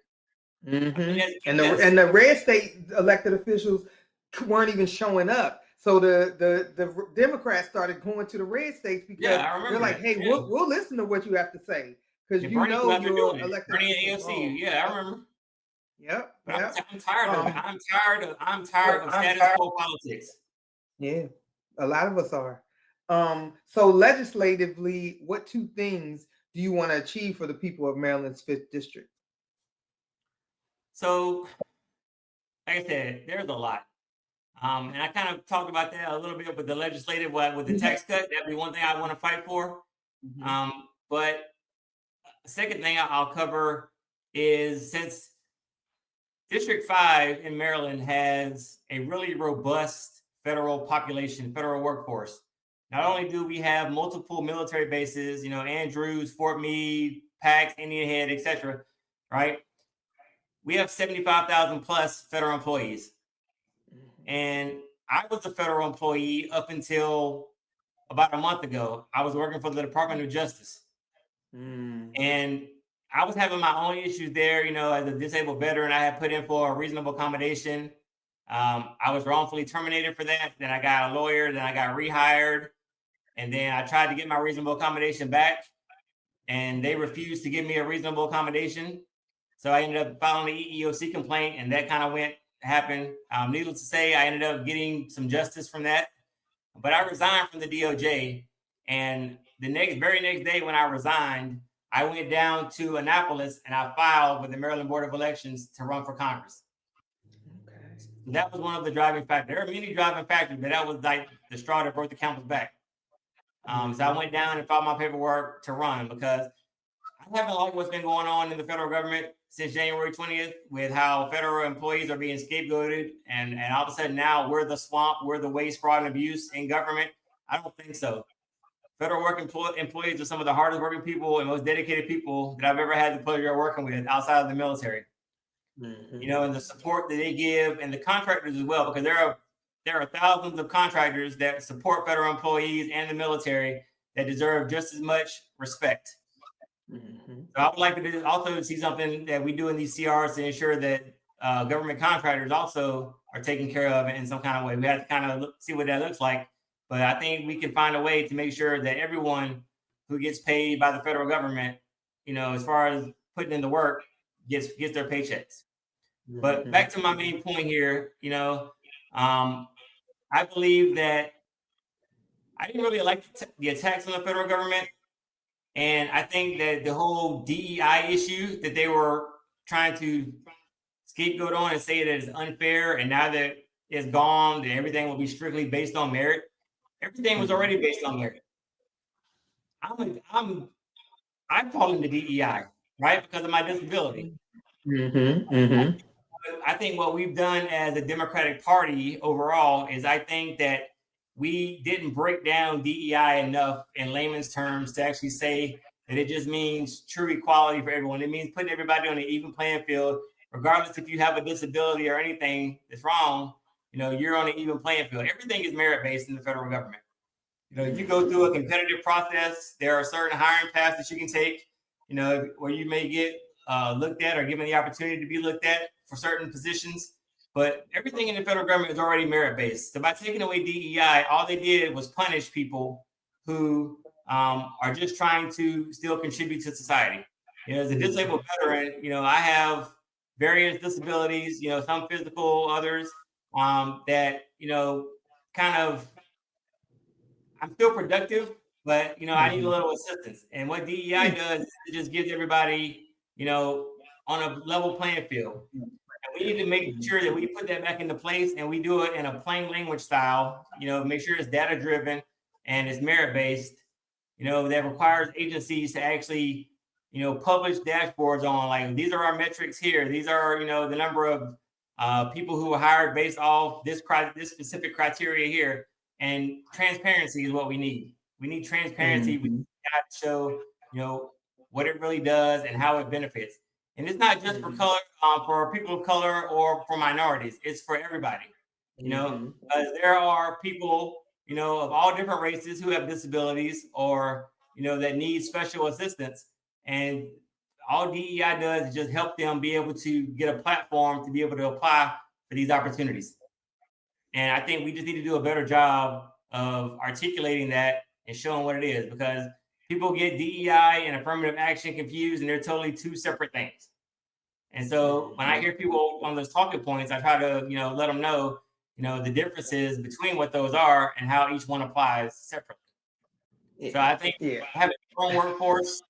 And the red state elected officials weren't even showing up. So the Democrats started going to the red states because they're like, hey, we'll listen to what you have to say because you're elected. Bernie and AOC. Yeah, I remember. Yep. I'm tired of it. I'm tired of status quo politics. Yeah, a lot of us are. So legislatively, what 2 things do you want to achieve for the people of Maryland's 5th district? So, like I said, there's a lot. And I kind of talked about that a little bit with the legislative, with the tax cut. That'd be one thing I want to fight for. But the second thing I'll cover is since District 5 in Maryland has a really robust federal population, federal workforce. Not only do we have multiple military bases, Andrews, Fort Meade, Pax, Indian Head, etc., right? We have 75,000 plus federal employees. And I was a federal employee up until about a month ago. I was working for the Department of Justice. And I was having my own issues there, as a disabled veteran. I had put in for a reasonable accommodation. I was wrongfully terminated for that. Then I got a lawyer. Then I got rehired. And then I tried to get my reasonable accommodation back. And they refused to give me a reasonable accommodation. So I ended up filing an EEOC complaint. And that kind of happened. Needless to say, I ended up getting some justice from that. But I resigned from the DOJ. And the very next day when I resigned, I went down to Annapolis and I filed with the Maryland Board of Elections to run for Congress. So that was one of the driving factors. There are many driving factors, but that was like the straw that broke the camel's back. So I went down and filed my paperwork to run because I haven't liked what's been going on in the federal government since January 20th with how federal employees are being scapegoated. And all of a sudden now we're the swamp, we're the waste, fraud, and abuse in government. I don't think so. federal employees are some of the hardest working people and most dedicated people that I've ever had the pleasure of working with outside of the military. And the support that they give, and the contractors as well, because there are thousands of contractors that support federal employees and the military that deserve just as much respect. So I would like to also see something that we do in these CRs to ensure that government contractors also are taken care of in some kind of way. We have to kind of see what that looks like. But I think we can find a way to make sure that everyone who gets paid by the federal government, as far as putting in the work, gets their paychecks. But back to my main point here, I believe that I didn't really like the attacks on the federal government. And I think that the whole DEI issue that they were trying to scapegoat on and say that it's unfair, and now that it's gone, that everything will be strictly based on merit. Everything was already based on merit. I fall into DEI, right, because of my disability. I think what we've done as a Democratic Party overall is I think that we didn't break down DEI enough in layman's terms to actually say that it just means true equality for everyone. It means putting everybody on an even playing field, regardless if you have a disability or anything that's wrong. You're on an even playing field. Everything is merit-based in the federal government. If you go through a competitive process, there are certain hiring paths that you can take, where you may get looked at or given the opportunity to be looked at for certain positions. But everything in the federal government is already merit-based. So by taking away DEI, all they did was punish people who are just trying to still contribute to society. As a disabled veteran, I have various disabilities, some physical, others that, kind of, I'm still productive, but, I need a little assistance. And what DEI does is it just gives everybody, on a level playing field. And we need to make sure that we put that back into place, and we do it in a plain language style, make sure it's data driven and it's merit based, that requires agencies to actually, publish dashboards on, like, these are our metrics here. These are, the number of people who were hired based off this specific criteria here. And transparency is what we need. We need transparency. We got to show, what it really does and how it benefits. And it's not just for color, for people of color or for minorities. It's for everybody. There are people, of all different races who have disabilities or, that need special assistance. And all DEI does is just help them be able to get a platform to be able to apply for these opportunities. And I think we just need to do a better job of articulating that and showing what it is, because people get DEI and affirmative action confused, and they're totally two separate things. And so when I hear people on those talking points, I try to, let them know, the differences between what those are and how each one applies separately. So I think having a strong workforce,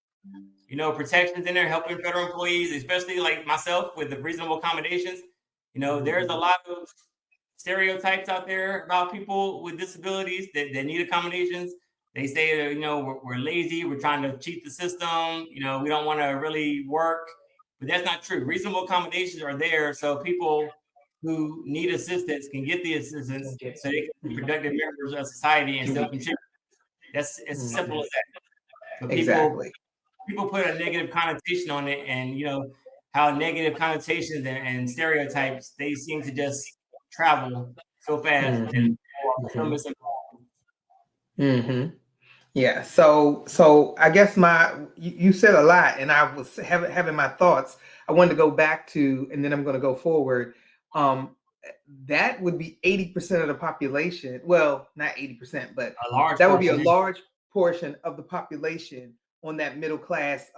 protections in there, helping federal employees, especially like myself with the reasonable accommodations, there's a lot of stereotypes out there about people with disabilities that need accommodations. They say that, we're lazy, we're trying to cheat the system, we don't want to really work, but that's not true. Reasonable accommodations are there so people who need assistance can get the assistance so they can be productive members of society and still contribute. That's as simple as that. But people put a negative connotation on it, and how negative connotations and stereotypes, they seem to just travel so fast and so misinformed. Yeah. So I guess you said a lot, and I was having my thoughts. I wanted to go back to, and then I'm going to go forward. That would be 80% of the population. Well, not 80%, but that would be a large portion of the population on that middle class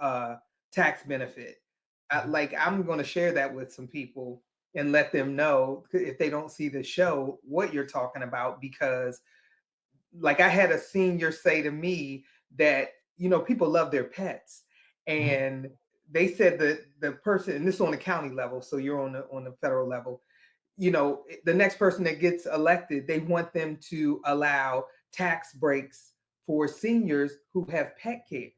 tax benefit. I'm going to share that with some people and let them know, if they don't see the show, what you're talking about, because like I had a senior say to me that, people love their pets, and they said that the person, and this is on the county level, so you're on the federal level, the next person that gets elected, they want them to allow tax breaks for seniors who have pet care.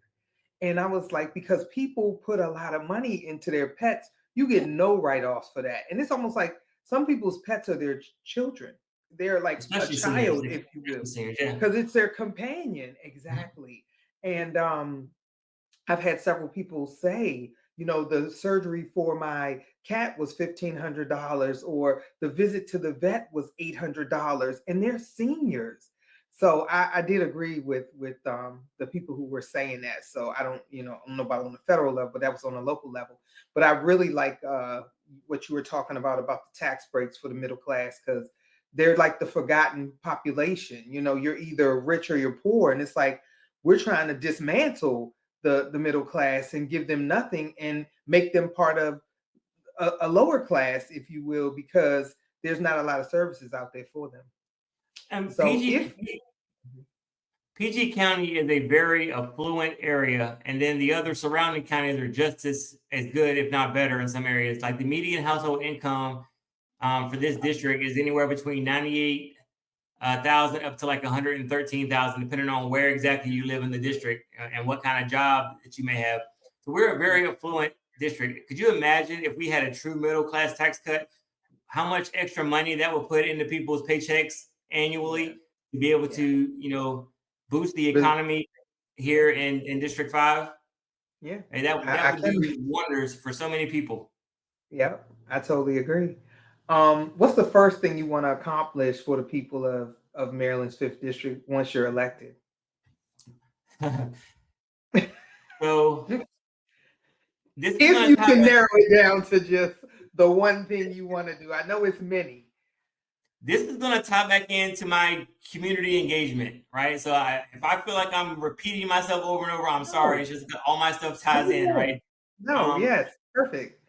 And I was like, because people put a lot of money into their pets, you get no write-offs for that. And it's almost like some people's pets are their children. they're like a especially seniors, child, if you will, especially seniors, yeah. because it's their companion. Exactly. And I've had several people say, the surgery for my cat was $1,500, or the visit to the vet was $800, and they're seniors. So I did agree with the people who were saying that. So I don't, I don't know about on the federal level, but that was on a local level. But I really like what you were talking about the tax breaks for the middle class, because they're like the forgotten population. You're either rich or you're poor, and it's like we're trying to dismantle the middle class and give them nothing and make them part of a lower class, if you will, because there's not a lot of services out there for them. And So PG County is a very affluent area, and then the other surrounding counties are just as good, if not better, in some areas. Like the median household income for this district is anywhere between 98,000 up to like 113,000, depending on where exactly you live in the district and what kind of job that you may have. So we're a very affluent district. Could you imagine if we had a true middle class tax cut, how much extra money that would put into people's paychecks annually to be able to, boost the economy here in District 5? Yeah. And that would do wonders for so many people. Yeah, I totally agree. What's the first thing you want to accomplish for the people of Maryland's 5th District once you're elected? So if you can narrow it down to just the one thing you want to do, I know it's many. This is going to tie back into my community engagement, right? So if I feel like I'm repeating myself over and over, I'm sorry. It's just all my stuff ties in, right? No, yes, perfect.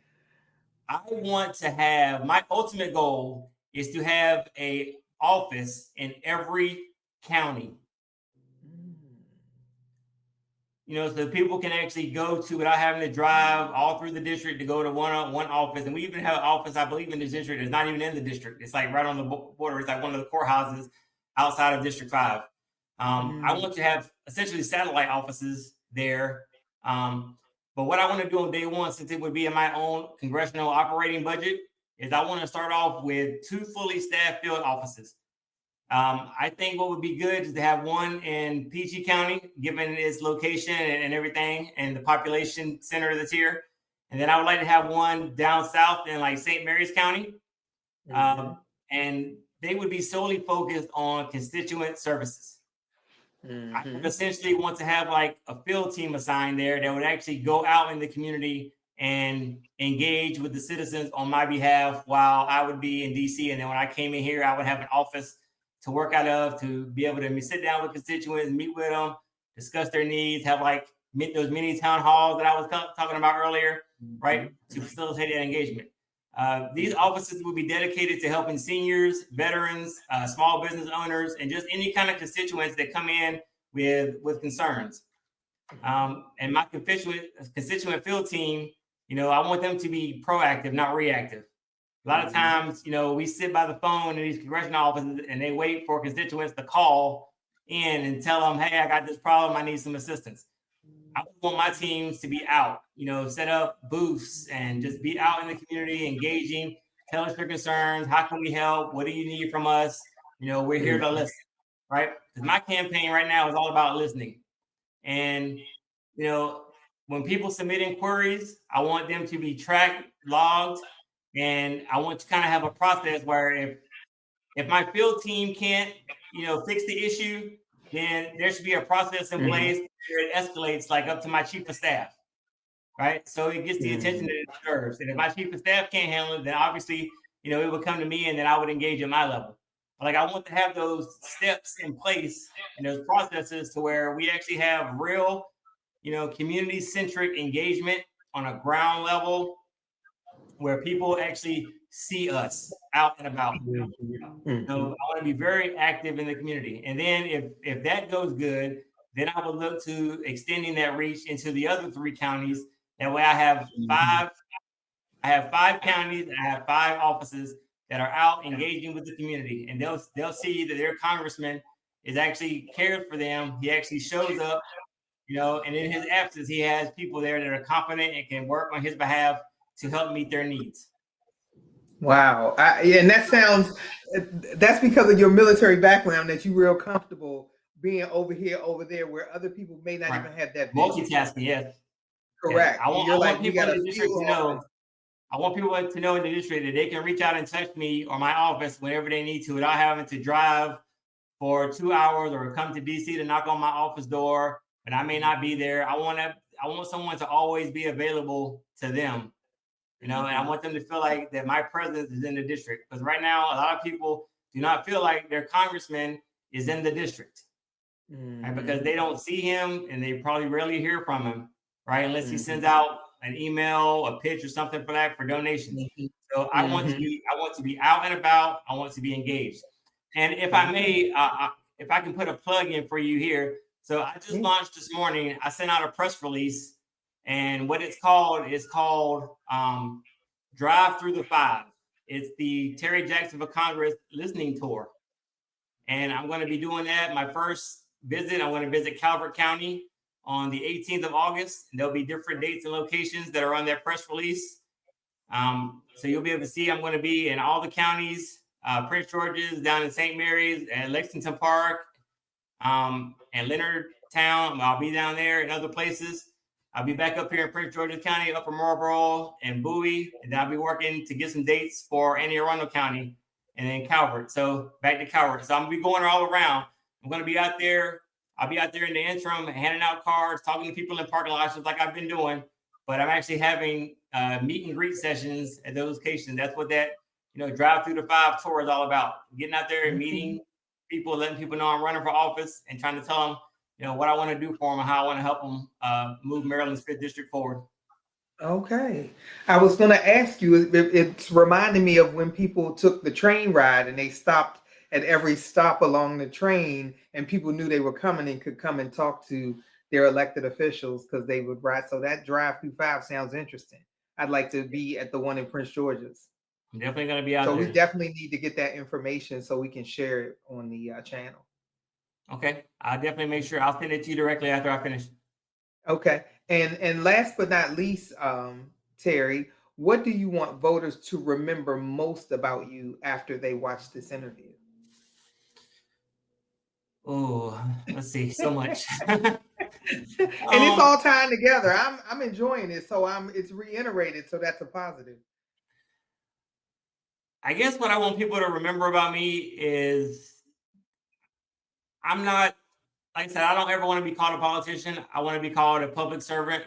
I want to have, my ultimate goal is to have a office in every county. So people can actually go to without having to drive all through the district to go to one office. And we even have an office, I believe, in the district. It's not even in the district. It's like right on the border. It's like one of the courthouses outside of District 5. I want to have essentially satellite offices there. But what I want to do on day one, since it would be in my own congressional operating budget, is I want to start off with 2 fully staffed field offices. I think what would be good is to have one in PG County, given its location and everything, and the population center that's here. And then I would like to have one down south in like St. Mary's County. And they would be solely focused on constituent services. I would essentially want to have like a field team assigned there that would actually go out in the community and engage with the citizens on my behalf while I would be in DC. And then when I came in here, I would have an office to work out of, to be able to sit down with constituents, meet with them, discuss their needs, have like those mini town halls that I was talking about earlier, right? To facilitate that engagement. These offices will be dedicated to helping seniors, veterans, small business owners, and just any kind of constituents that come in with concerns. And my constituent field team, I want them to be proactive, not reactive. A lot of times, we sit by the phone in these congressional offices and they wait for constituents to call in and tell them, hey, I got this problem, I need some assistance. I want my teams to be out, set up booths and just be out in the community, engaging, tell us your concerns. How can we help? What do you need from us? We're here to listen, right? Because my campaign right now is all about listening. And, when people submit inquiries, I want them to be tracked, logged, and I want to kind of have a process where if my field team can't, fix the issue, then there should be a process in place where it escalates like up to my chief of staff, right? So it gets the attention that it deserves. And if my chief of staff can't handle it, then obviously, it would come to me and then I would engage at my level. Like I want to have those steps in place and those processes to where we actually have real, community-centric engagement on a ground level where people actually see us out and about. So I want to be very active in the community. And then if that goes good, then I would look to extending that reach into the other 3 counties. That way I have 5 counties and I have 5 offices that are out engaging with the community. And they'll see that their congressman is actually cared for them. He actually shows up, and in his absence, he has people there that are competent and can work on his behalf to help meet their needs. Wow. And that sounds, that's because of your military background that you're real comfortable being over here, over there, where other people may not Right. even have that vision. Multitasking, yes. Yes. Correct. I You're want like, we people got in a the field district to office. know. I want people to know in the district that they can reach out and text me or my office whenever they need to without having to drive for 2 hours or come to DC to knock on my office door, and I may not be there. I want someone to always be available to them, and I want them to feel like that my presence is in the district. Because right now, a lot of people do not feel like their congressman is in the district, right? Because they don't see him and they probably rarely hear from him, right? Unless he sends out an email, a pitch, or something for donations. So I want to be out and about. I want to be engaged. And if I may, if I can put a plug in for you here. So I just launched this morning. I sent out a press release, and what it's called is called Drive Through the Five. It's the Terry Jackson for Congress listening tour. And I'm going to be doing that. My first visit, I'm going to visit Calvert County on the 18th of August. And there'll be different dates and locations that are on that press release. So you'll be able to see I'm going to be in all the counties, Prince George's, down in St. Mary's, and Lexington Park, and Leonardtown. I'll be down there and other places. I'll be back up here in Prince George's County, Upper Marlboro, and Bowie. And then I'll be working to get some dates for Anne Arundel County and then Calvert. So back to Calvert. So I'm going to be going all around. I'm going to be out there. I'll be out there in the interim, handing out cards, talking to people in parking lots, just like I've been doing. But I'm actually having meet and greet sessions at those locations. That's what that, Drive Through the Five tour is all about. Getting out there and meeting people, letting people know I'm running for office and trying to tell them, what I want to do for them and how I want to help them move Maryland's 5th District forward. Okay. I was going to ask you, it's reminding me of when people took the train ride and they stopped at every stop along the train and people knew they were coming and could come and talk to their elected officials because they would ride. So that Drive Through Five sounds interesting. I'd like to be at the one in Prince George's. I'm definitely going to be out there. So there. we definitely need to get that information so we can share it on the channel. Okay. I'll definitely make sure I'll send it to you directly after I finish. Okay. And last but not least, Terry, what do you want voters to remember most about you after they watch this interview? Oh, let's see, so much. And it's all tying together. I'm enjoying it, so it's reiterated, so that's a positive. I guess what I want people to remember about me is I'm not, like I said, I don't ever want to be called a politician. I want to be called a public servant.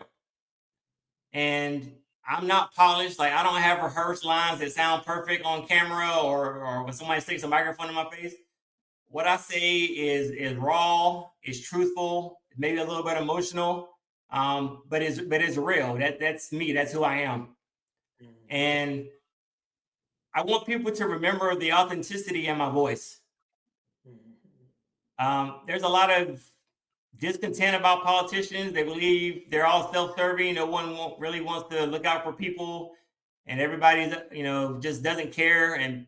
And I'm not polished. Like I don't have rehearsed lines that sound perfect on camera or when somebody sticks a microphone in my face. What I say is raw, is truthful, maybe a little bit emotional, but it's real. That's me. That's who I am. And I want people to remember the authenticity in my voice. There's a lot of discontent about politicians. They believe they're all self-serving. No one really wants to look out for people, and everybody's just doesn't care, and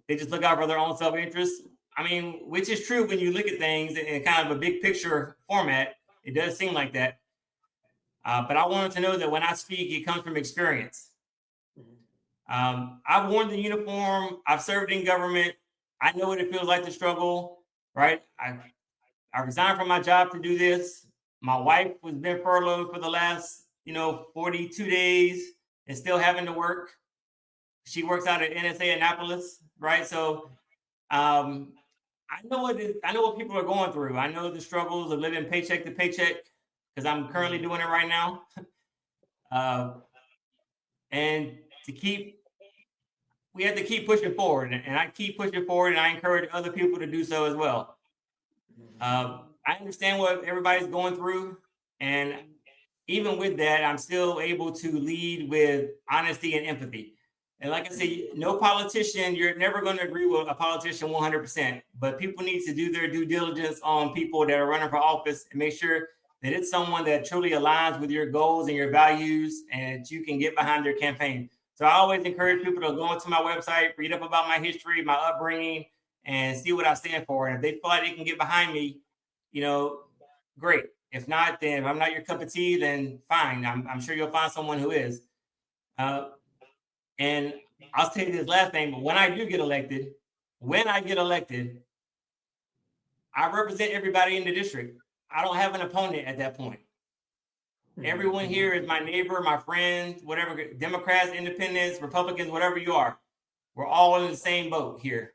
they just look out for their own self-interest. I mean, which is true when you look at things in kind of a big picture format. It does seem like that. But I wanted to know that when I speak, it comes from experience. I've worn the uniform. I've served in government. I know what it feels like to struggle, right? I resigned from my job to do this. My wife was been furloughed for the last, 42 days and still having to work. She works out at NSA Annapolis, right? So I know what people are going through. I know the struggles of living paycheck to paycheck because I'm currently doing it right now. And we have to keep pushing forward, and I keep pushing forward, and I encourage other people to do so as well. I understand what everybody's going through, and even with that, I'm still able to lead with honesty and empathy. And like I said, no politician, you're never going to agree with a politician 100%, but people need to do their due diligence on people that are running for office and make sure that it's someone that truly aligns with your goals and your values and that you can get behind their campaign. So I always encourage people to go onto my website, read up about my history, my upbringing, and see what I stand for. And if they feel like they can get behind me, great. If not, then if I'm not your cup of tea, then fine. I'm sure you'll find someone who is. And I'll tell you this last thing, but when I get elected, I represent everybody in the district. I don't have an opponent at that point. Everyone here is my neighbor, my friend, whatever, Democrats, Independents, Republicans, whatever you are. We're all in the same boat here.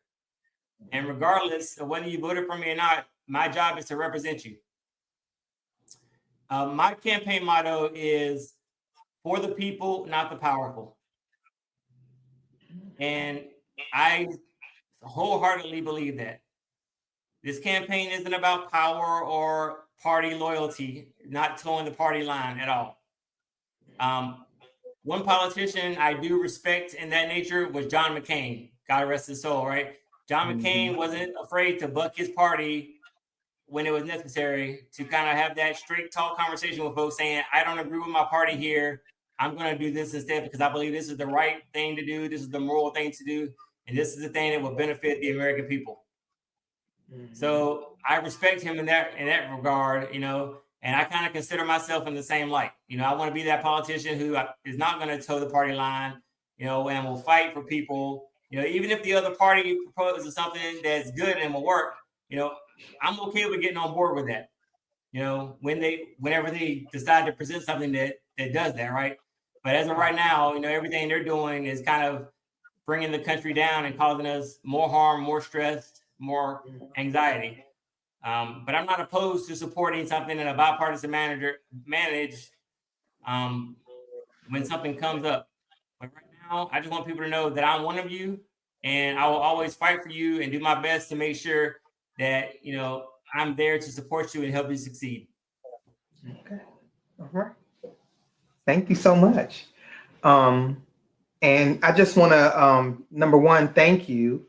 And regardless of whether you voted for me or not, my job is to represent you. My campaign motto is for the people, not the powerful. And I wholeheartedly believe that. This campaign isn't about power or party loyalty, not towing the party line at all. One politician I do respect in that nature was John McCain. God rest his soul, right? John McCain wasn't afraid to buck his party when it was necessary to kind of have that straight talk conversation with folks saying, I don't agree with my party here. I'm going to do this instead because I believe this is the right thing to do. This is the moral thing to do. And this is the thing that will benefit the American people. So I respect him in that regard, you know, and I kind of consider myself in the same light. You know, I want to be that politician who is not going to toe the party line, you know, and will fight for people. You know, even if the other party proposes something that's good and will work, you know, I'm okay with getting on board with that. You know, whenever they decide to present something that does that, right? But as of right now, you know, everything they're doing is kind of bringing the country down and causing us more harm, more stress, more anxiety. But I'm not opposed to supporting something in a bipartisan manage when something comes up. But right now, I just want people to know that I'm one of you, and I will always fight for you and do my best to make sure that, you know, I'm there to support you and help you succeed. Okay. All right. Thank you so much. And I just want to, number one, thank you.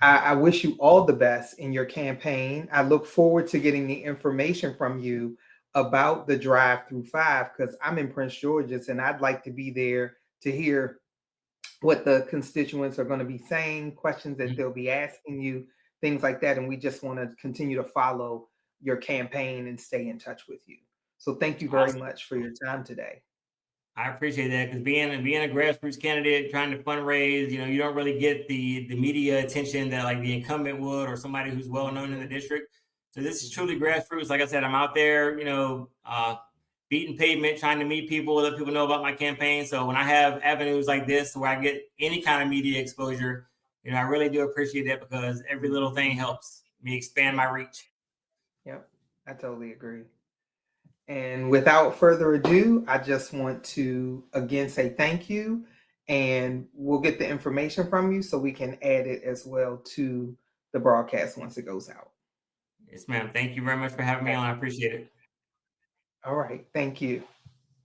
I wish you all the best in your campaign. I look forward to getting the information from you about the Drive Thru Five because I'm in Prince George's and I'd like to be there to hear what the constituents are going to be saying, questions that they'll be asking you, things like that. And we just want to continue to follow your campaign and stay in touch with you. So thank you very much for your time today. I appreciate that because being a grassroots candidate, trying to fundraise, you know, you don't really get the media attention that like the incumbent would or somebody who's well known in the district. So this is truly grassroots. Like I said, I'm out there, you know, beating pavement, trying to meet people, let people know about my campaign. So when I have avenues like this where I get any kind of media exposure, you know, I really do appreciate that because every little thing helps me expand my reach. Yep, I totally agree. And without further ado, I just want to again say thank you, and we'll get the information from you so we can add it as well to the broadcast once it goes out. Yes, ma'am. Thank you very much for having me on. I appreciate it. All right. Thank you.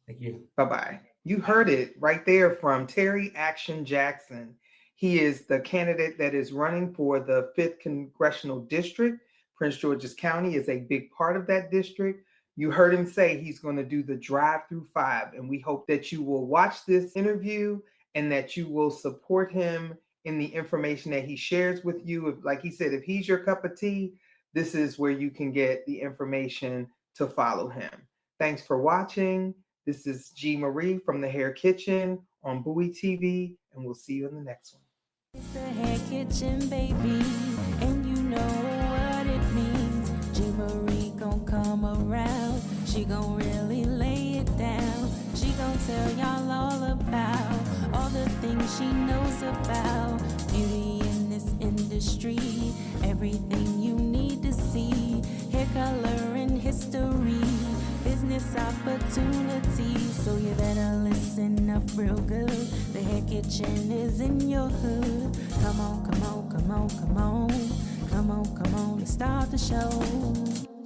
Thank you. Bye-bye. You heard it right there from Terry Action Jackson. He is the candidate that is running for the 5th Congressional District. Prince George's County is a big part of that district. You heard him say he's going to do the Drive Thru Five, and we hope that you will watch this interview and that you will support him in the information that he shares with you. If, like he said, if he's your cup of tea, this is where you can get the information to follow him. Thanks for watching. This is G. Marie from the Hair Kitchen on Bowie TV, and we'll see you in the next one. It's the Hair Kitchen, baby, and you know what it means. G. Marie gon' come around. She gon' really lay it down. She gon' tell y'all all about all the things she knows about beauty in this industry. Everything you need to see. Hair color and history. Business opportunities, so you better listen up real good. The Hair Kitchen is in your hood. Come on, come on, come on, come on. Come on, come on, let's start the show.